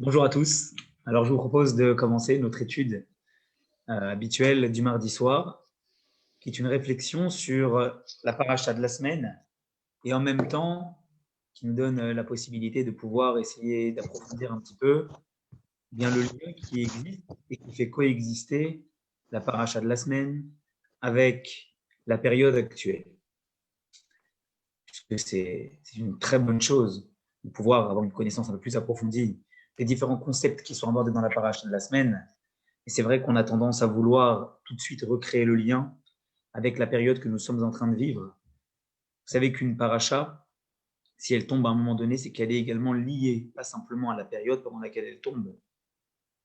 Bonjour à tous. Alors, je vous propose de commencer notre étude habituelle du mardi soir, qui est une réflexion sur la paracha de la semaine et en même temps qui nous donne la possibilité de pouvoir essayer d'approfondir un petit peu bien le lien qui existe et qui fait coexister la paracha de la semaine avec la période actuelle. Puisque c'est une très bonne chose de pouvoir avoir une connaissance un peu plus approfondie des différents concepts qui sont abordés dans la paracha de la semaine. Et c'est vrai qu'on a tendance à vouloir tout de suite recréer le lien avec la période que nous sommes en train de vivre. Vous savez qu'une paracha, si elle tombe à un moment donné, c'est qu'elle est également liée, pas simplement à la période pendant laquelle elle tombe,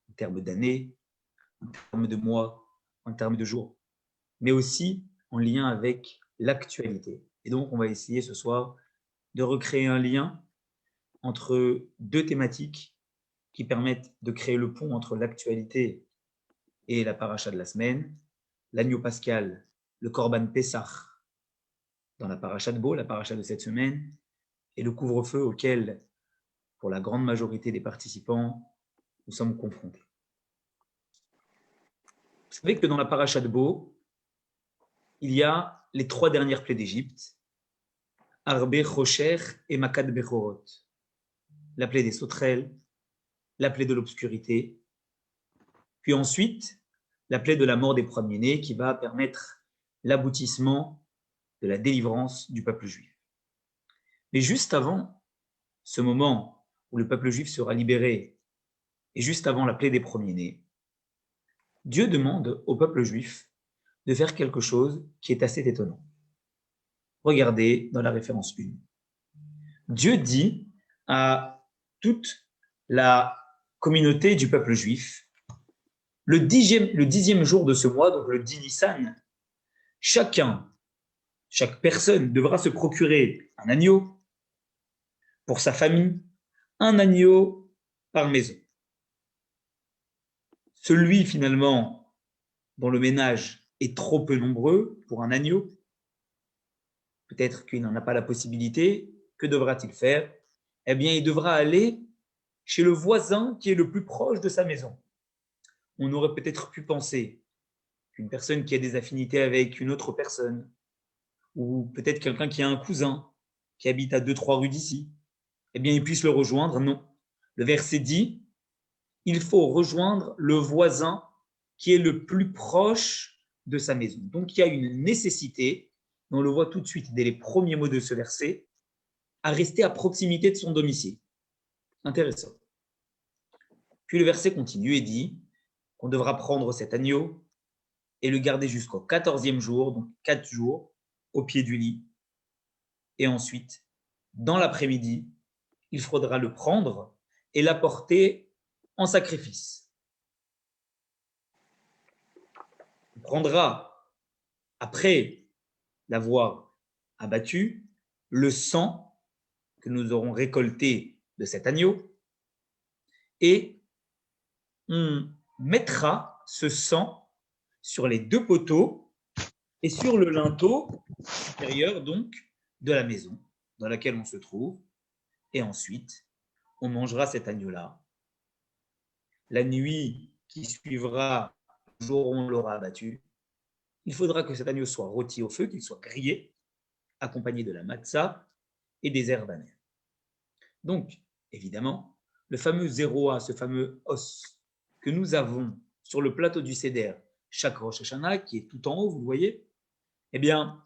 en termes d'années, en termes de mois, en termes de jours, mais aussi en lien avec l'actualité. Et donc, on va essayer ce soir de recréer un lien entre deux thématiques qui permettent de créer le pont entre l'actualité et la paracha de la semaine, l'agneau pascal, le Corban Pessah dans la paracha de Bo, la paracha de cette semaine, et le couvre-feu auquel, pour la grande majorité des participants, nous sommes confrontés. Vous savez que dans la paracha de Bo, il y a les 3 dernières plaies d'Égypte, Arbe, Chocher et Makad Bechorot, la plaie des sauterelles, la plaie de l'obscurité, puis ensuite la plaie de la mort des premiers-nés qui va permettre l'aboutissement de la délivrance du peuple juif. Mais juste avant ce moment où le peuple juif sera libéré, et juste avant la plaie des premiers-nés, Dieu demande au peuple juif de faire quelque chose qui est assez étonnant. Regardez dans la référence 1. Dieu dit à toute la communauté du peuple juif, le dixième jour de ce mois, donc le 10 Nissan, chaque personne devra se procurer un agneau pour sa famille, un agneau par maison. Celui finalement dont le ménage est trop peu nombreux pour un agneau, peut-être qu'il n'en a pas la possibilité, que devra-t-il faire? Eh bien, il devra aller chez le voisin qui est le plus proche de sa maison. On aurait peut-être pu penser qu'une personne qui a des affinités avec une autre personne, ou peut-être quelqu'un qui a un cousin qui habite à 2-3 rues d'ici, eh bien, il puisse le rejoindre. Non. Le verset dit, il faut rejoindre le voisin qui est le plus proche de sa maison. Donc, il y a une nécessité, on le voit tout de suite dès les premiers mots de ce verset, à rester à proximité de son domicile. Intéressant. Puis le verset continue et dit qu'on devra prendre cet agneau et le garder jusqu'au 14e jour, donc 4 jours, au pied du lit. Et ensuite, dans l'après-midi, il faudra le prendre et l'apporter en sacrifice. On prendra, après l'avoir abattu, le sang que nous aurons récolté de cet agneau et on mettra ce sang sur les 2 poteaux et sur le linteau supérieur donc de la maison dans laquelle on se trouve. Et ensuite, on mangera cet agneau-là. La nuit qui suivra, le jour où on l'aura abattu, il faudra que cet agneau soit rôti au feu, qu'il soit grillé, accompagné de la matzah et des herbes amères. Donc, évidemment, le fameux zéroa, ce fameux os que nous avons sur le plateau du Seder, chaque Rosh Hashanah, qui est tout en haut, vous le voyez, eh bien,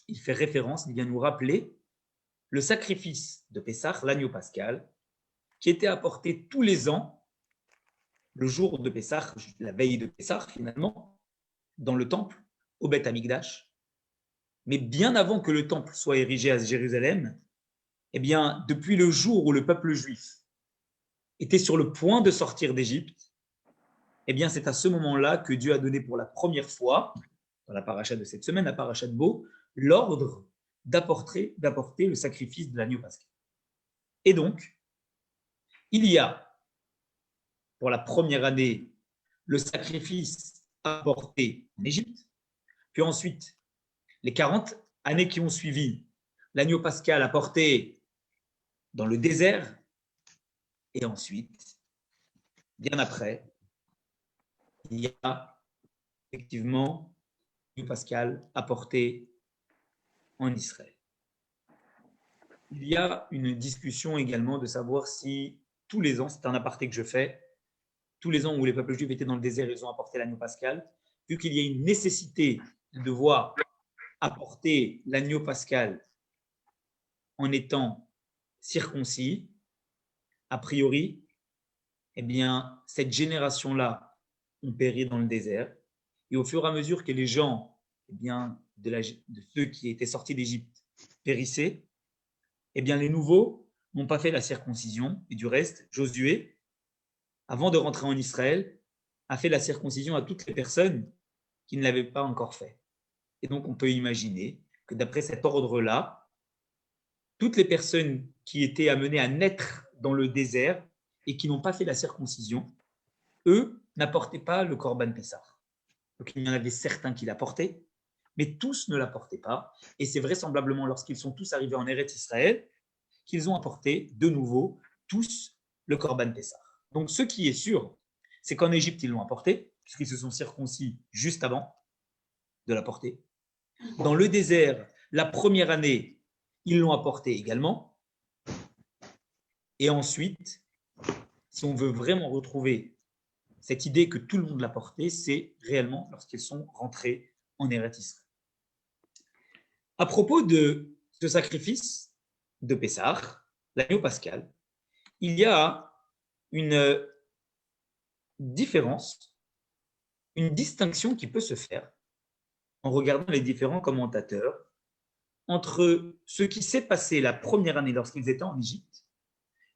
il fait référence, il vient nous rappeler le sacrifice de Pessah, l'agneau pascal, qui était apporté tous les ans, le jour de Pessah, la veille de Pessah finalement, dans le temple, au Beth Amikdash. Mais bien avant que le temple soit érigé à Jérusalem, eh bien, depuis le jour où le peuple juif était sur le point de sortir d'Égypte, eh bien, c'est à ce moment-là que Dieu a donné pour la première fois, dans la paracha de cette semaine, la paracha de Bo, l'ordre d'apporter le sacrifice de l'agneau pascal. Et donc, il y a, pour la première année, le sacrifice apporté en Égypte, puis ensuite, les 40 années qui ont suivi, l'agneau pascal apporté dans le désert, et ensuite, bien après, il y a effectivement l'agneau pascal apporté en Israël. Il y a une discussion également de savoir si tous les ans, c'est un aparté que je fais, tous les ans où les peuples juifs étaient dans le désert, ils ont apporté l'agneau pascal, vu qu'il y a une nécessité de devoir apporter l'agneau pascal en étant circoncis, a priori, eh bien, cette génération-là ont péri dans le désert. Et au fur et à mesure que les gens, eh bien, de ceux qui étaient sortis d'Égypte périssaient, eh bien, les nouveaux n'ont pas fait la circoncision. Et du reste, Josué, avant de rentrer en Israël, a fait la circoncision à toutes les personnes qui ne l'avaient pas encore fait. Et donc, on peut imaginer que d'après cet ordre-là, toutes les personnes qui étaient amenées à naître dans le désert et qui n'ont pas fait la circoncision, eux n'apportaient pas le Corban Pessah. Donc, il y en avait certains qui l'apportaient, mais tous ne l'apportaient pas. Et c'est vraisemblablement lorsqu'ils sont tous arrivés en Eretz Israël qu'ils ont apporté de nouveau tous le Corban Pessah. Donc, ce qui est sûr, c'est qu'en Égypte, ils l'ont apporté, puisqu'ils se sont circoncis juste avant de l'apporter. Dans le désert, la première année, ils l'ont apporté également. Et ensuite, si on veut vraiment retrouver cette idée que tout le monde l'a porté, c'est réellement lorsqu'ils sont rentrés en Eretz Israël. À propos de ce sacrifice de Pessah, l'agneau pascal, il y a une différence, une distinction qui peut se faire en regardant les différents commentateurs entre ce qui s'est passé la première année lorsqu'ils étaient en Égypte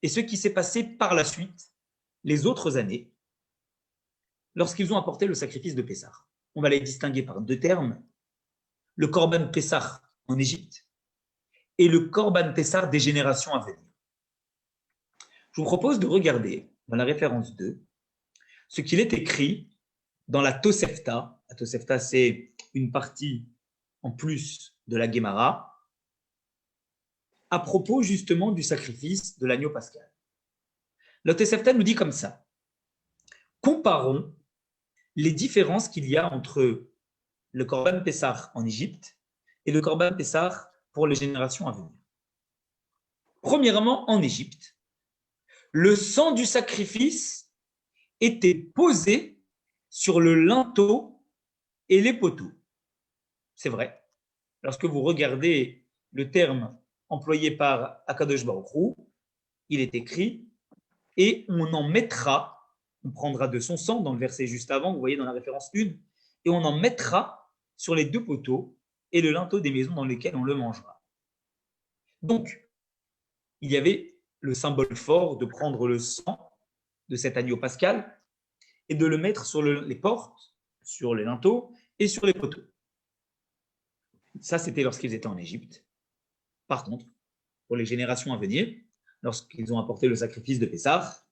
et ce qui s'est passé par la suite, les autres années, lorsqu'ils ont apporté le sacrifice de Pessah. On va les distinguer par deux termes, le Corban Pessah en Égypte et le Corban Pessah des générations à venir. Je vous propose de regarder dans la référence 2 ce qu'il est écrit dans la Tosefta. La Tosefta, c'est une partie en plus de la Gemara à propos justement du sacrifice de l'agneau pascal. La Tosefta nous dit comme ça. Comparons les différences qu'il y a entre le Corban Pessah en Égypte et le Corban Pessah pour les générations à venir. Premièrement, en Égypte, le sang du sacrifice était posé sur le linteau et les poteaux. C'est vrai. Lorsque vous regardez le terme employé par Akadosh Baruch Hu, il est écrit « et on en mettra », on prendra de son sang, dans le verset juste avant, vous voyez dans la référence 1, et on en mettra sur les deux poteaux et le linteau des maisons dans lesquelles on le mangera. Donc, il y avait le symbole fort de prendre le sang de cet agneau pascal et de le mettre sur les portes, sur les linteaux et sur les poteaux. Ça, c'était lorsqu'ils étaient en Égypte. Par contre, pour les générations à venir, lorsqu'ils ont apporté le sacrifice de Pessah,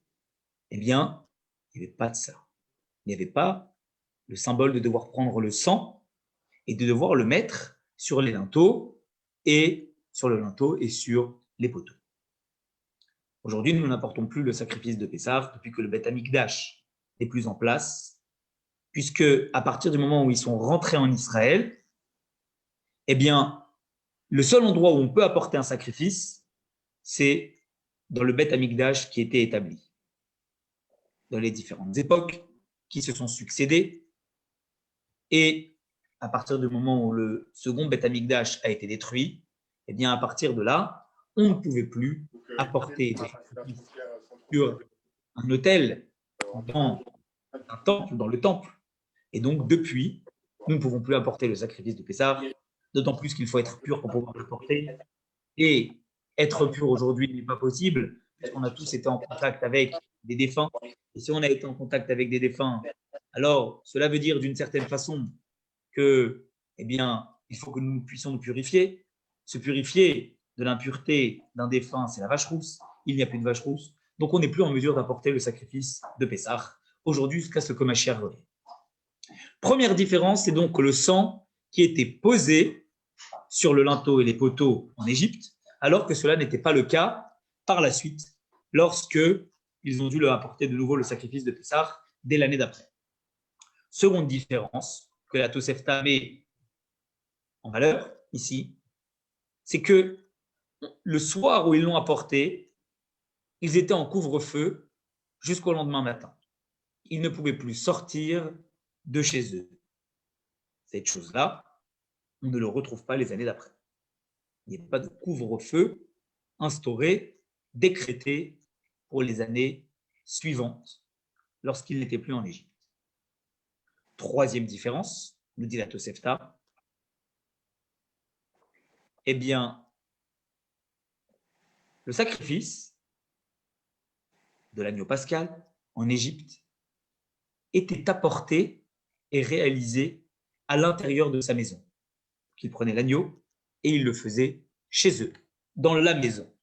eh bien, il n'y avait pas de ça. Il n'y avait pas le symbole de devoir prendre le sang et de devoir le mettre sur les linteaux et sur le linteau et sur les poteaux. Aujourd'hui, nous n'apportons plus le sacrifice de Pessah depuis que le Beth Amikdash n'est plus en place, puisque à partir du moment où ils sont rentrés en Israël, eh bien, le seul endroit où on peut apporter un sacrifice, c'est dans le Beth Amikdash qui était établi. Dans les différentes époques qui se sont succédées, et à partir du moment où le second Beth Amikdash a été détruit, eh bien, à partir de là, on ne pouvait plus apporter des sacrifices sur un autel, dans un temple, dans le temple. Et donc, depuis, nous ne pouvons plus apporter le sacrifice de Pessah, d'autant plus qu'il faut être pur pour pouvoir le porter. Et être pur aujourd'hui n'est pas possible, puisqu'on a tous été en contact avec des défunts. Et si on a été en contact avec des défunts, alors cela veut dire d'une certaine façon que, eh bien, il faut que nous puissions nous purifier. Se purifier de l'impureté d'un défunt, c'est la vache rousse. Il n'y a plus de vache rousse. Donc, on n'est plus en mesure d'apporter le sacrifice de Pessah aujourd'hui jusqu'à ce que Mashiach revienne. Première différence, c'est donc le sang qui était posé sur le linteau et les poteaux en Égypte, alors que cela n'était pas le cas par la suite, lorsque ils ont dû leur apporter de nouveau le sacrifice de Pessah dès l'année d'après. Seconde différence que la Tosefta met en valeur ici, c'est que le soir où ils l'ont apporté, ils étaient en couvre-feu jusqu'au lendemain matin. Ils ne pouvaient plus sortir de chez eux. Cette chose-là, on ne le retrouve pas les années d'après. Il n'y a pas de couvre-feu instauré, décrété pour les années suivantes, lorsqu'ils n'étaient plus en Égypte. Troisième différence, nous dit la Tosefta, eh bien, le sacrifice de l'agneau pascal en Égypte était apporté et réalisé à l'intérieur de sa maison. Il prenait l'agneau et il le faisait chez eux, dans la maison.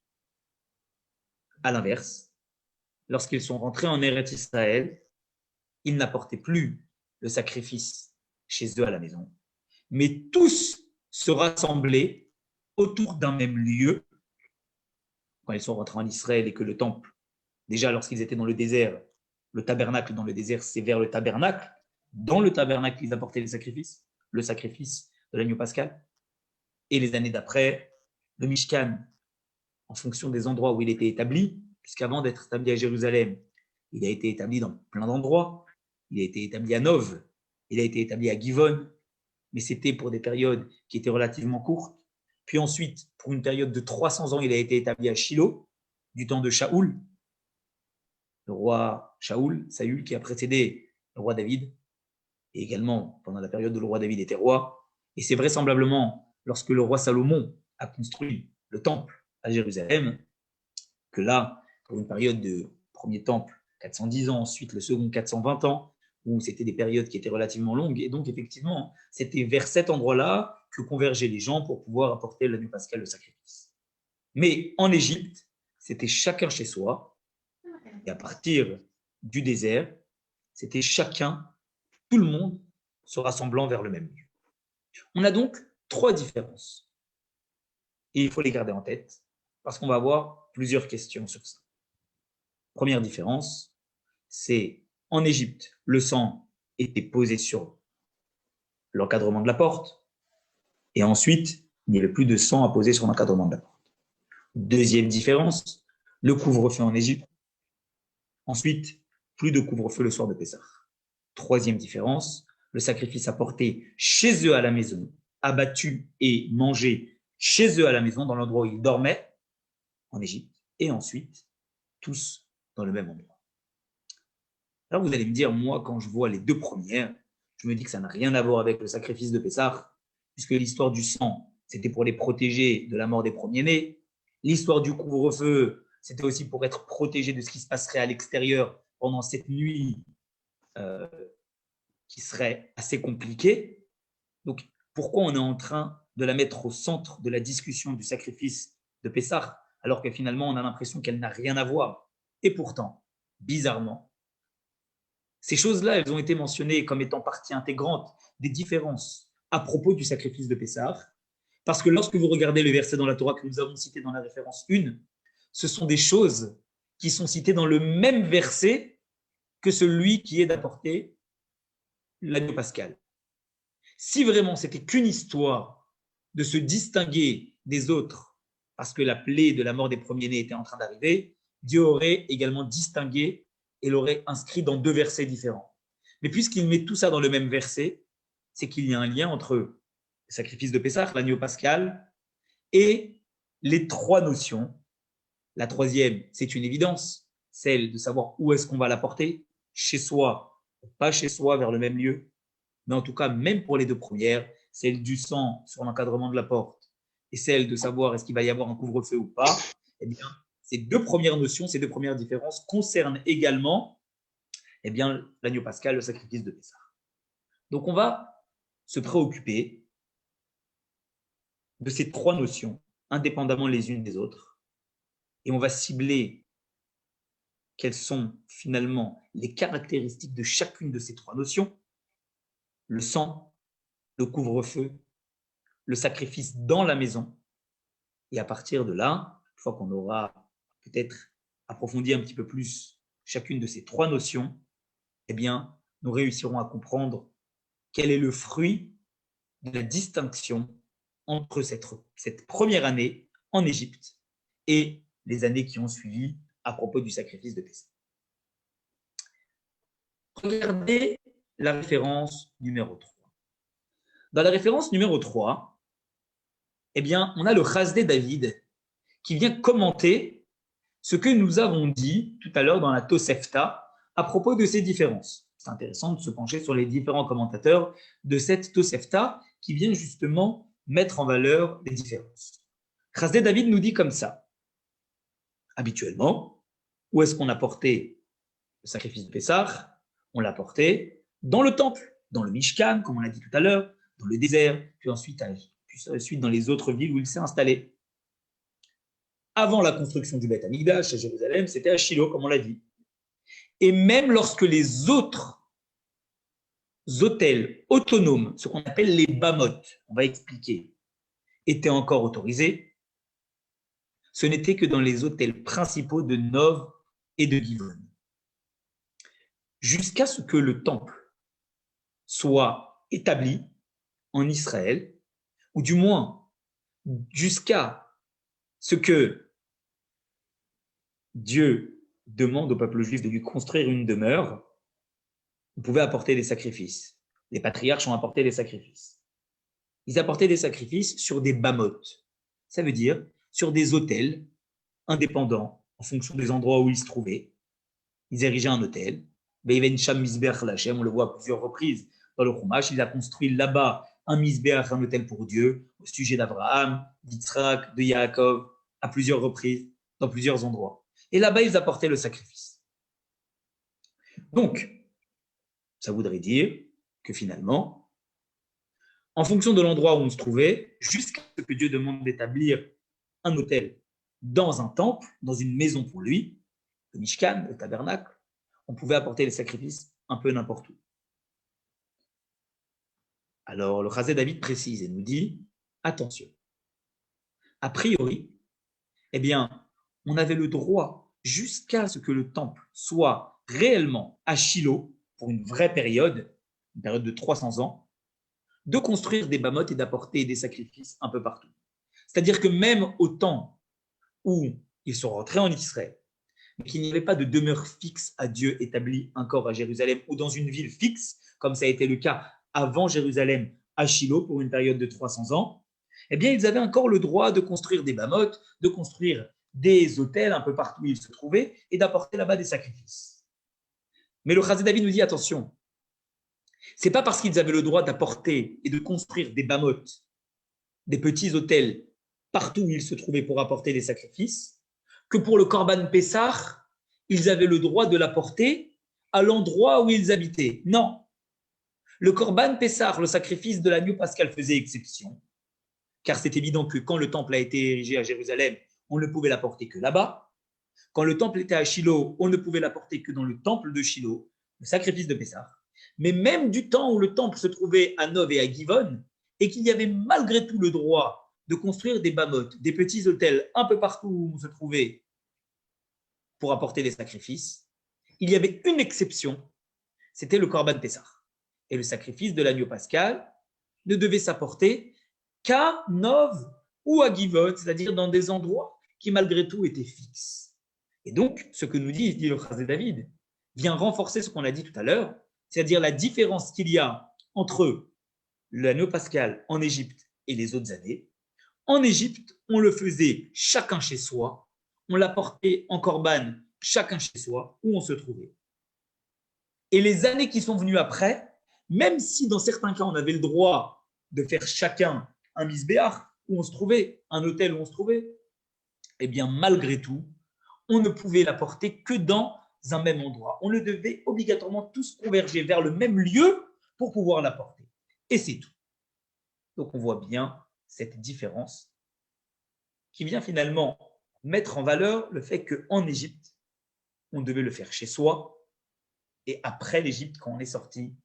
À l'inverse, lorsqu'ils sont rentrés en Eretz Israël, ils n'apportaient plus le sacrifice chez eux à la maison, mais tous se rassemblaient autour d'un même lieu. Quand ils sont rentrés en Israël et que le temple, déjà lorsqu'ils étaient dans le désert, le tabernacle dans le désert, c'est vers le tabernacle. Dans le tabernacle, ils apportaient le sacrifice de l'agneau pascal. Et les années d'après, le Mishkan, en fonction des endroits où il était établi, puisqu'avant d'être établi à Jérusalem, il a été établi dans plein d'endroits. Il a été établi à Nov, il a été établi à Givon, mais c'était pour des périodes qui étaient relativement courtes. Puis ensuite, pour une période de 300 ans, il a été établi à Shiloh, du temps de Shaoul, le roi Saül, qui a précédé le roi David, et également pendant la période où le roi David était roi. Et c'est vraisemblablement lorsque le roi Salomon a construit le temple à Jérusalem, que là, pour une période de premier temple, 410 ans, ensuite le second 420 ans, où c'était des périodes qui étaient relativement longues. Et donc, effectivement, c'était vers cet endroit-là que convergeaient les gens pour pouvoir apporter l'agneau pascal, le sacrifice. Mais en Égypte, c'était chacun chez soi. Et à partir du désert, c'était chacun, tout le monde, se rassemblant vers le même lieu. On a donc trois différences. Et il faut les garder en tête, parce qu'on va avoir plusieurs questions sur ça. Première différence, c'est en Égypte, le sang était posé sur l'encadrement de la porte, et ensuite, il n'y avait plus de sang à poser sur l'encadrement de la porte. Deuxième différence, le couvre-feu en Égypte. Ensuite, plus de couvre-feu le soir de Pessah. Troisième différence, le sacrifice apporté chez eux à la maison, abattu et mangé chez eux à la maison, dans l'endroit où ils dormaient, en Égypte, et ensuite, tous dans le même endroit. Alors vous allez me dire, moi, quand je vois les deux premières, je me dis que ça n'a rien à voir avec le sacrifice de Pessah, puisque l'histoire du sang, c'était pour les protéger de la mort des premiers-nés. L'histoire du couvre-feu, c'était aussi pour être protégé de ce qui se passerait à l'extérieur pendant cette nuit qui serait assez compliquée. Donc, pourquoi on est en train de la mettre au centre de la discussion du sacrifice de Pessah, alors que finalement, on a l'impression qu'elle n'a rien à voir? Et pourtant, bizarrement, ces choses-là, elles ont été mentionnées comme étant partie intégrante des différences à propos du sacrifice de Pessah, parce que lorsque vous regardez le verset dans la Torah que nous avons cité dans la référence 1, ce sont des choses qui sont citées dans le même verset que celui qui est d'apporter l'agneau pascal. Si vraiment c'était qu'une histoire de se distinguer des autres, parce que la plaie de la mort des premiers-nés était en train d'arriver, Dieu aurait également distingué et l'aurait inscrit dans deux versets différents. Mais puisqu'il met tout ça dans le même verset, c'est qu'il y a un lien entre le sacrifice de Pessah, l'agneau pascal, et les trois notions. La troisième, c'est une évidence, celle de savoir où est-ce qu'on va l'apporter, chez soi, pas chez soi, vers le même lieu. Mais en tout cas, même pour les deux premières, celle du sang sur l'encadrement de la porte et celle de savoir est-ce qu'il va y avoir un couvre-feu ou pas, eh bien, ces deux premières notions, ces deux premières différences concernent également eh bien, l'agneau pascal, le sacrifice de Pessah. Donc, on va se préoccuper de ces trois notions, indépendamment les unes des autres, et on va cibler quelles sont finalement les caractéristiques de chacune de ces trois notions: le sang, le couvre-feu, le sacrifice dans la maison. Et à partir de là, une fois qu'on aura peut-être approfondi un petit peu plus chacune de ces trois notions, eh bien, nous réussirons à comprendre quel est le fruit de la distinction entre cette première année en Égypte et les années qui ont suivi à propos du sacrifice de Pessah. Regardez la référence numéro 3. Dans la référence numéro 3, eh bien, on a le Chasdé David qui vient commenter ce que nous avons dit tout à l'heure dans la Tosefta à propos de ces différences. C'est intéressant de se pencher sur les différents commentateurs de cette Tosefta qui vient justement mettre en valeur les différences. Chasdé David nous dit comme ça. Habituellement, où est-ce qu'on a porté le sacrifice de Pessah? On l'a porté dans le temple, dans le Mishkan, comme on l'a dit tout à l'heure, dans le désert, puis ensuite dans les autres villes où il s'est installé. Avant la construction du Beth Amikdash à Jérusalem, c'était à Shiloh, comme on l'a dit. Et même lorsque les autres hôtels autonomes, ce qu'on appelle les Bamot, on va expliquer, étaient encore autorisés, ce n'était que dans les hôtels principaux de Nov et de Givon. Jusqu'à ce que le temple soit établi en Israël, ou du moins jusqu'à ce que Dieu demande au peuple juif de lui construire une demeure, on pouvait apporter des sacrifices. Les patriarches ont apporté des sacrifices. Ils apportaient des sacrifices sur des bamotes. Ça veut dire sur des hôtels indépendants en fonction des endroits où ils se trouvaient. Ils érigeaient un hôtel. Beiven Sham Misbeach Lachem, on le voit à plusieurs reprises dans le Chumash. Il a construit là-bas un Misbeach, un hôtel pour Dieu, au sujet d'Abraham, d'Yitzhak, de Yaakov, à plusieurs reprises, dans plusieurs endroits. Et là-bas, ils apportaient le sacrifice. Donc, ça voudrait dire que finalement, en fonction de l'endroit où on se trouvait, jusqu'à ce que Dieu demande d'établir un hôtel dans un temple, dans une maison pour lui, le Mishkan, le tabernacle, on pouvait apporter les sacrifices un peu n'importe où. Alors, le Chasdé David précise et nous dit, attention, a priori, eh bien, on avait le droit, jusqu'à ce que le temple soit réellement à Shiloh, pour une vraie période, une période de 300 ans, de construire des bamotes et d'apporter des sacrifices un peu partout. C'est-à-dire que même au temps où ils sont rentrés en Israël, mais qu'il n'y avait pas de demeure fixe à Dieu établie encore à Jérusalem ou dans une ville fixe, comme ça a été le cas avant Jérusalem à Shiloh pour une période de 300 ans, eh bien, ils avaient encore le droit de construire des bamotes, de construire des hôtels un peu partout où ils se trouvaient et d'apporter là-bas des sacrifices. Mais le Chasdé David nous dit attention, c'est pas parce qu'ils avaient le droit d'apporter et de construire des bamotes, des petits hôtels partout où ils se trouvaient pour apporter des sacrifices, que pour le Korban Pessah, ils avaient le droit de l'apporter à l'endroit où ils habitaient. Non. Le Korban Pessah, le sacrifice de l'agneau pascal, faisait exception, car c'est évident que quand le temple a été érigé à Jérusalem, on ne pouvait l'apporter que là-bas. Quand le temple était à Shiloh, on ne pouvait l'apporter que dans le temple de Shiloh, le sacrifice de Pessah. Mais même du temps où le temple se trouvait à Nov et à Givon, et qu'il y avait malgré tout le droit de construire des bamotes, des petits hôtels un peu partout où on se trouvait pour apporter des sacrifices, il y avait une exception, c'était le Korban Pessah. Et le sacrifice de l'agneau pascal ne devait s'apporter qu'à Nov ou à Givon, c'est-à-dire dans des endroits qui malgré tout étaient fixes. Et donc, ce que nous dit le Chasdé David, vient renforcer ce qu'on a dit tout à l'heure, c'est-à-dire la différence qu'il y a entre l'agneau pascal en Égypte et les autres années. En Égypte, on le faisait chacun chez soi, on l'apportait en korban chacun chez soi, où on se trouvait. Et les années qui sont venues après, même si dans certains cas on avait le droit de faire chacun un misbéach où on se trouvait, un hôtel où on se trouvait, eh bien malgré tout, on ne pouvait l'apporter que dans un même endroit. On ne devait obligatoirement tous converger vers le même lieu pour pouvoir l'apporter. Et c'est tout. Donc on voit bien cette différence qui vient finalement mettre en valeur le fait qu'en Égypte, on devait le faire chez soi, et après l'Égypte, quand on est sorti,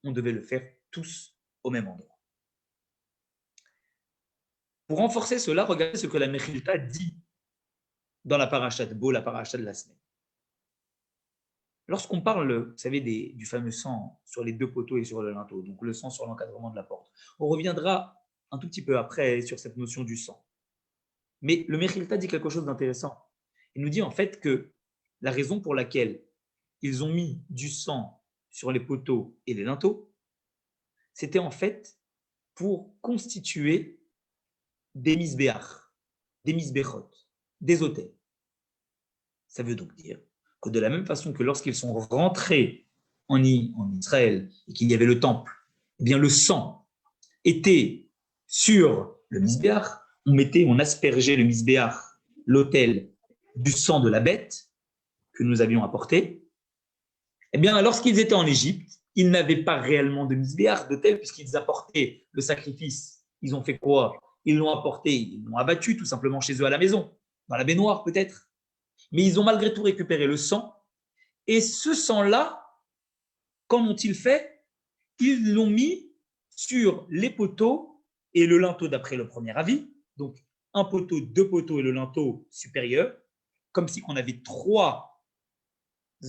on devait le faire tous au même endroit. Pour renforcer cela, regardez ce que la Mechilta dit dans la paracha de Bo, la paracha de la semaine. Lorsqu'on parle, vous savez, du fameux sang sur les deux poteaux et sur le linteau, donc le sang sur l'encadrement de la porte, on reviendra un tout petit peu après sur cette notion du sang. Mais le Mechilta dit quelque chose d'intéressant. Il nous dit en fait que la raison pour laquelle ils ont mis du sang sur les poteaux et les linteaux, c'était en fait pour constituer des misbéach, des misbéchot, des autels. Ça veut donc dire que de la même façon que lorsqu'ils sont rentrés en Israël et qu'il y avait le temple, eh bien le sang était sur le misbéach, on aspergeait le misbéach, l'autel, du sang de la bête que nous avions apporté. Eh bien, lorsqu'ils étaient en Égypte, ils n'avaient pas réellement de misbéach, d'autel, puisqu'ils apportaient le sacrifice. Ils ont fait quoi? Ils l'ont apporté, ils l'ont abattu tout simplement chez eux à la maison, dans la baignoire peut-être. Mais ils ont malgré tout récupéré le sang. Et ce sang-là, comment ont-ils fait? Ils l'ont mis sur les poteaux et le linteau d'après le premier avis. Donc, un poteau, deux poteaux et le linteau supérieur, comme si on avait trois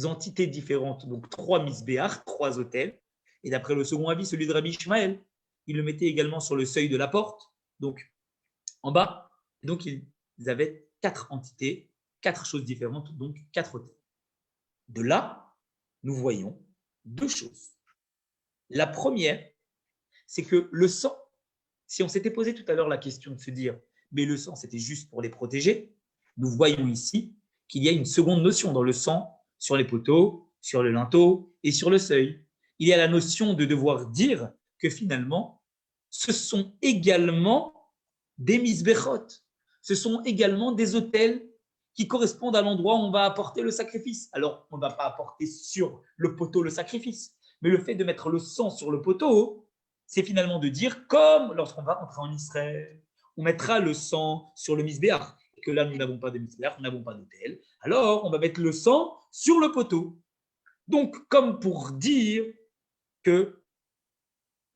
entités différentes, donc trois misbéach, trois autels. Et d'après le second avis, celui de Rabbi Ishmael, il le mettait également sur le seuil de la porte, donc en bas. Et donc, ils avaient quatre entités, quatre choses différentes, donc quatre autels. De là, nous voyons deux choses. La première, c'est que le sang, si on s'était posé tout à l'heure la question de se dire, mais le sang, c'était juste pour les protéger, nous voyons ici qu'il y a une seconde notion dans le sang sur les poteaux, sur le linteau et sur le seuil. Il y a la notion de devoir dire que finalement, ce sont également des misbechot, ce sont également des autels qui correspondent à l'endroit où on va apporter le sacrifice. Alors, on ne va pas apporter sur le poteau le sacrifice, mais le fait de mettre le sang sur le poteau, c'est finalement de dire, comme lorsqu'on va entrer en Israël, on mettra le sang sur le misbéach, et que là, nous n'avons pas de misbéach, nous n'avons pas d'autel, alors on va mettre le sang sur le poteau. Donc, comme pour dire que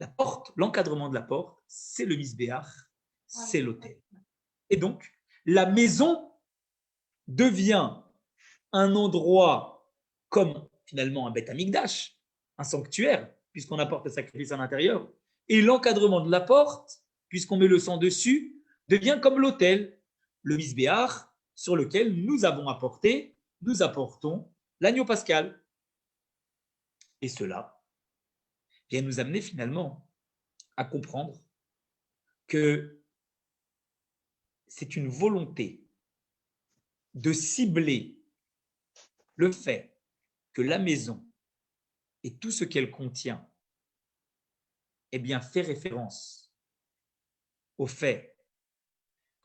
la porte, l'encadrement de la porte, c'est le misbéach, c'est l'autel. Et donc, la maison devient un endroit comme finalement un Beth Amikdash, un sanctuaire, puisqu'on apporte le sacrifice à l'intérieur, et l'encadrement de la porte, puisqu'on met le sang dessus, devient comme l'autel, le misbéach, sur lequel nous apportons l'agneau pascal. Et cela vient nous amener finalement à comprendre que c'est une volonté de cibler le fait que la maison et tout ce qu'elle contient, eh bien, fait référence au fait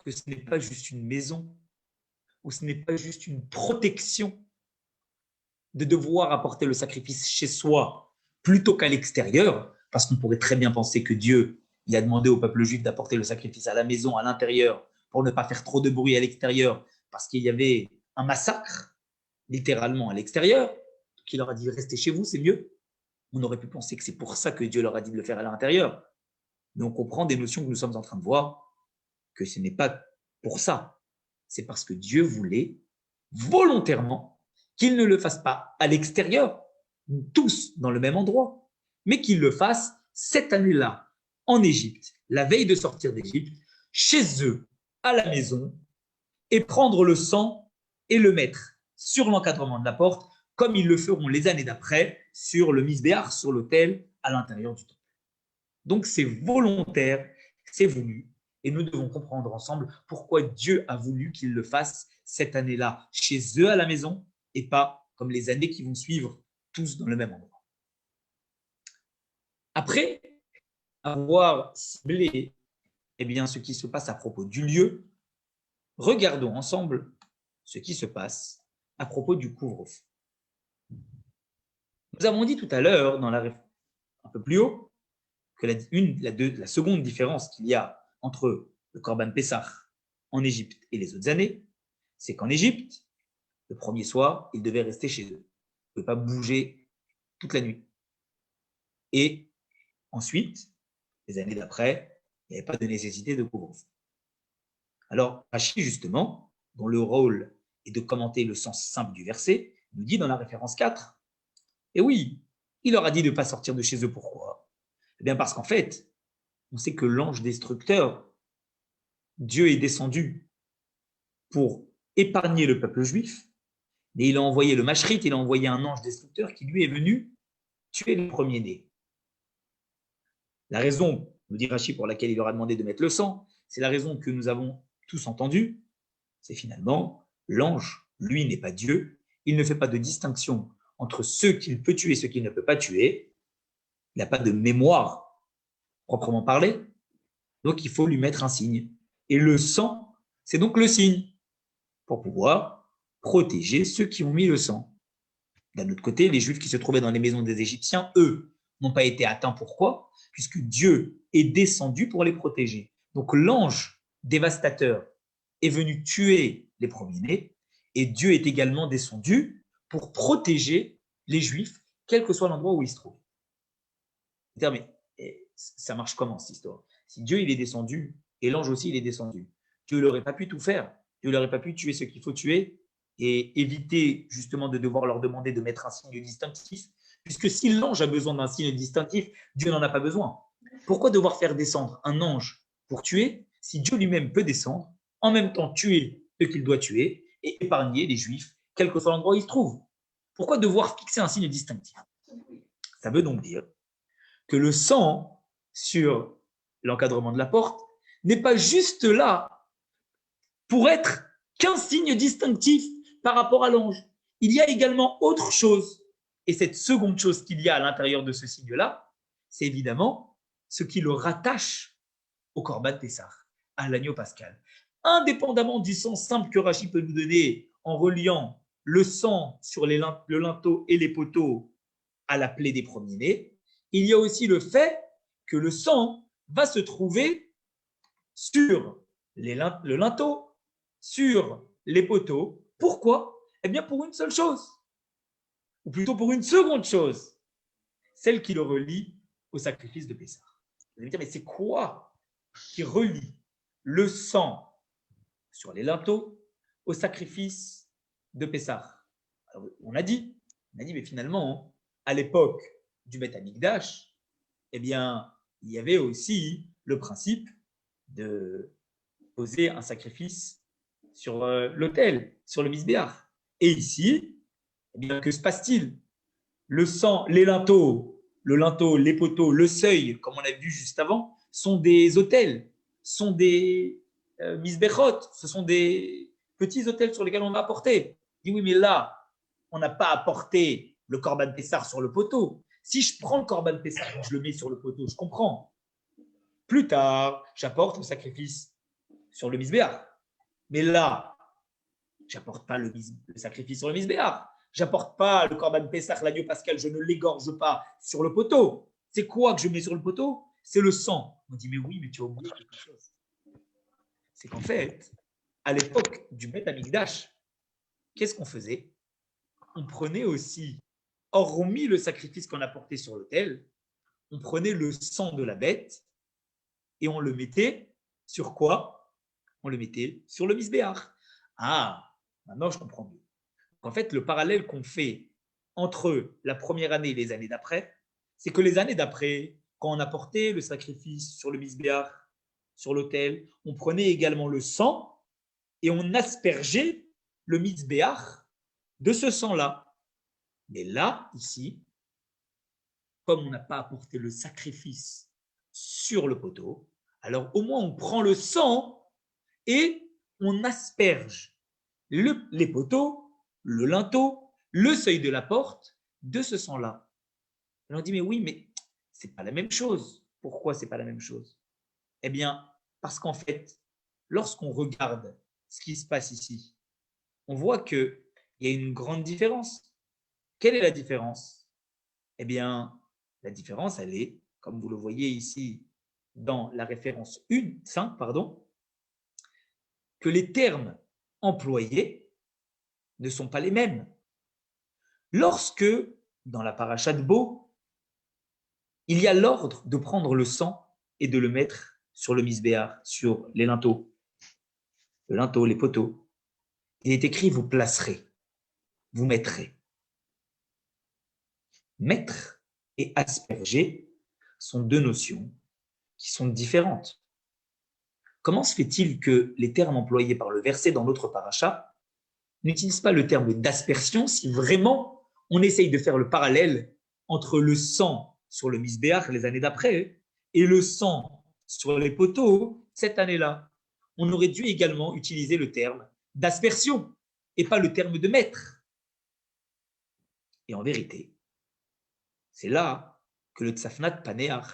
que ce n'est pas juste une maison ou ce n'est pas juste une protection de devoir apporter le sacrifice chez soi plutôt qu'à l'extérieur, parce qu'on pourrait très bien penser que Dieu, il a demandé au peuple juif d'apporter le sacrifice à la maison, à l'intérieur, pour ne pas faire trop de bruit à l'extérieur, parce qu'il y avait un massacre, littéralement à l'extérieur, qui leur a dit restez chez vous, c'est mieux. On aurait pu penser que c'est pour ça que Dieu leur a dit de le faire à l'intérieur. Mais on comprend des notions que nous sommes en train de voir, que ce n'est pas pour ça. C'est parce que Dieu voulait volontairement qu'ils ne le fassent pas à l'extérieur, tous dans le même endroit, mais qu'ils le fassent cette année-là, en Égypte, la veille de sortir d'Égypte, chez eux, à la maison, et prendre le sang et le mettre sur l'encadrement de la porte, comme ils le feront les années d'après sur le misbéach, sur l'autel, à l'intérieur du temple. Donc c'est volontaire, c'est voulu, et nous devons comprendre ensemble pourquoi Dieu a voulu qu'ils le fassent cette année-là, chez eux à la maison, et pas comme les années qui vont suivre, tous dans le même endroit. Après avoir ciblé eh bien, ce qui se passe à propos du lieu, regardons ensemble ce qui se passe à propos du couvre-feu. Nous avons dit tout à l'heure, un peu plus haut, que la seconde différence qu'il y a entre le Corban Pessah en Égypte et les autres années, c'est qu'en Égypte, le premier soir, ils devaient rester chez eux. Ils ne pouvaient pas bouger toute la nuit. Et ensuite, les années d'après, il n'y avait pas de nécessité de couvre-feu. Alors, Rachi, justement, dont le rôle est de commenter le sens simple du verset, nous dit dans la référence 4 Et oui, il leur a dit de ne pas sortir de chez eux. Pourquoi? Eh bien parce qu'en fait, on sait que l'ange destructeur, Dieu est descendu pour épargner le peuple juif, mais il a envoyé le Mashrit, il a envoyé un ange destructeur qui lui est venu tuer le premier-né. La raison, nous dit Rachi, pour laquelle il leur a demandé de mettre le sang, c'est la raison que nous avons tous entendue, c'est finalement l'ange, lui, n'est pas Dieu, il ne fait pas de distinction entre ceux qu'il peut tuer et ceux qu'il ne peut pas tuer, il n'a pas de mémoire proprement parlé, donc il faut lui mettre un signe. Et le sang, c'est donc le signe pour pouvoir protéger ceux qui ont mis le sang. D'un autre côté, les Juifs qui se trouvaient dans les maisons des Égyptiens, eux, n'ont pas été atteints. Pourquoi? Puisque Dieu est descendu pour les protéger. Donc l'ange dévastateur est venu tuer les premiers-nés et Dieu est également descendu pour protéger les Juifs, quel que soit l'endroit où ils se trouvent. Mais ça marche comment cette histoire? Si Dieu il est descendu et l'ange aussi il est descendu, Dieu n'aurait pas pu tout faire. Dieu n'aurait pas pu tuer ce qu'il faut tuer et éviter justement de devoir leur demander de mettre un signe distinctif, puisque si l'ange a besoin d'un signe distinctif, Dieu n'en a pas besoin. Pourquoi devoir faire descendre un ange pour tuer si Dieu lui-même peut descendre, en même temps tuer ce qu'il doit tuer et épargner les Juifs, quel que soit l'endroit où ils se trouvent? Pourquoi devoir fixer un signe distinctif? Ça veut donc dire que le sang sur l'encadrement de la porte n'est pas juste là pour être qu'un signe distinctif par rapport à l'ange. Il y a également autre chose. Et cette seconde chose qu'il y a à l'intérieur de ce signe-là, c'est évidemment ce qui le rattache au Corban Pessah, à l'agneau pascal. Indépendamment du sens simple que Rachi peut nous donner en reliant le sang sur le linteau et les poteaux à la plaie des premiers-nés, il y a aussi le fait que le sang va se trouver sur le linteau, sur les poteaux. Pourquoi? Eh bien pour une seule chose, ou plutôt pour une seconde chose, celle qui le relie au sacrifice de Pessah. Vous allez me dire, mais c'est quoi qui relie le sang sur les linteaux au sacrifice de Pessah? Alors, on a dit, mais finalement, à l'époque du Beth Amikdash, eh bien, il y avait aussi le principe de poser un sacrifice sur l'autel, sur le misbéach. Et ici, eh bien, que se passe-t-il? Le sang, les linteaux, le linteau, les poteaux, le seuil, comme on l'a vu juste avant, sont des autels, sont des misbéchot, ce sont des petits autels sur lesquels on va apporter. Il dit oui, mais là, on n'a pas apporté le Corban Pessah sur le poteau. Si je prends le Corban Pessah et je le mets sur le poteau, je comprends. Plus tard, j'apporte le sacrifice sur le misbéach. Mais là, j'apporte pas le sacrifice sur le misbéach. J'apporte pas le Corban Pessah, l'agneau pascal, je ne l'égorge pas sur le poteau. C'est quoi que je mets sur le poteau? C'est le sang. On dit, mais oui, mais tu as oublié quelque chose. C'est qu'en fait, à l'époque du Beth Amikdash, qu'est-ce qu'on faisait? On prenait aussi, hormis le sacrifice qu'on apportait sur l'autel, on prenait le sang de la bête et on le mettait sur quoi? On le mettait sur le misbéach. Ah, maintenant je comprends mieux. En fait, le parallèle qu'on fait entre la première année et les années d'après, c'est que les années d'après, quand on apportait le sacrifice sur le misbéach, sur l'autel, on prenait également le sang et on aspergeait le misbéach de ce sang-là. Mais là, ici, comme on n'a pas apporté le sacrifice sur le poteau, alors au moins on prend le sang et on asperge les poteaux, le linteau, le seuil de la porte de ce sang-là. On dit, mais oui, mais c'est pas la même chose. Pourquoi c'est pas la même chose? Eh bien, parce qu'en fait, lorsqu'on regarde ce qui se passe ici, on voit qu'il y a une grande différence. Quelle est la différence? Eh bien, la différence, elle est, comme vous le voyez ici dans la référence 5, que les termes employés ne sont pas les mêmes. Lorsque, dans la paracha de Bo, il y a l'ordre de prendre le sang et de le mettre sur le misbéach, sur les linteaux, le linteau, les poteaux, il est écrit vous placerez, vous mettrez. Mettre et asperger sont deux notions qui sont différentes. Comment se fait-il que les termes employés par le verset dans l'autre paracha n'utilisent pas le terme d'aspersion si vraiment on essaye de faire le parallèle entre le sang sur le misbéach les années d'après et le sang sur les poteaux cette année-là? On aurait dû également utiliser le terme d'aspersion et pas le terme de mettre. Et en vérité, c'est là que le Tzafnat Paneach,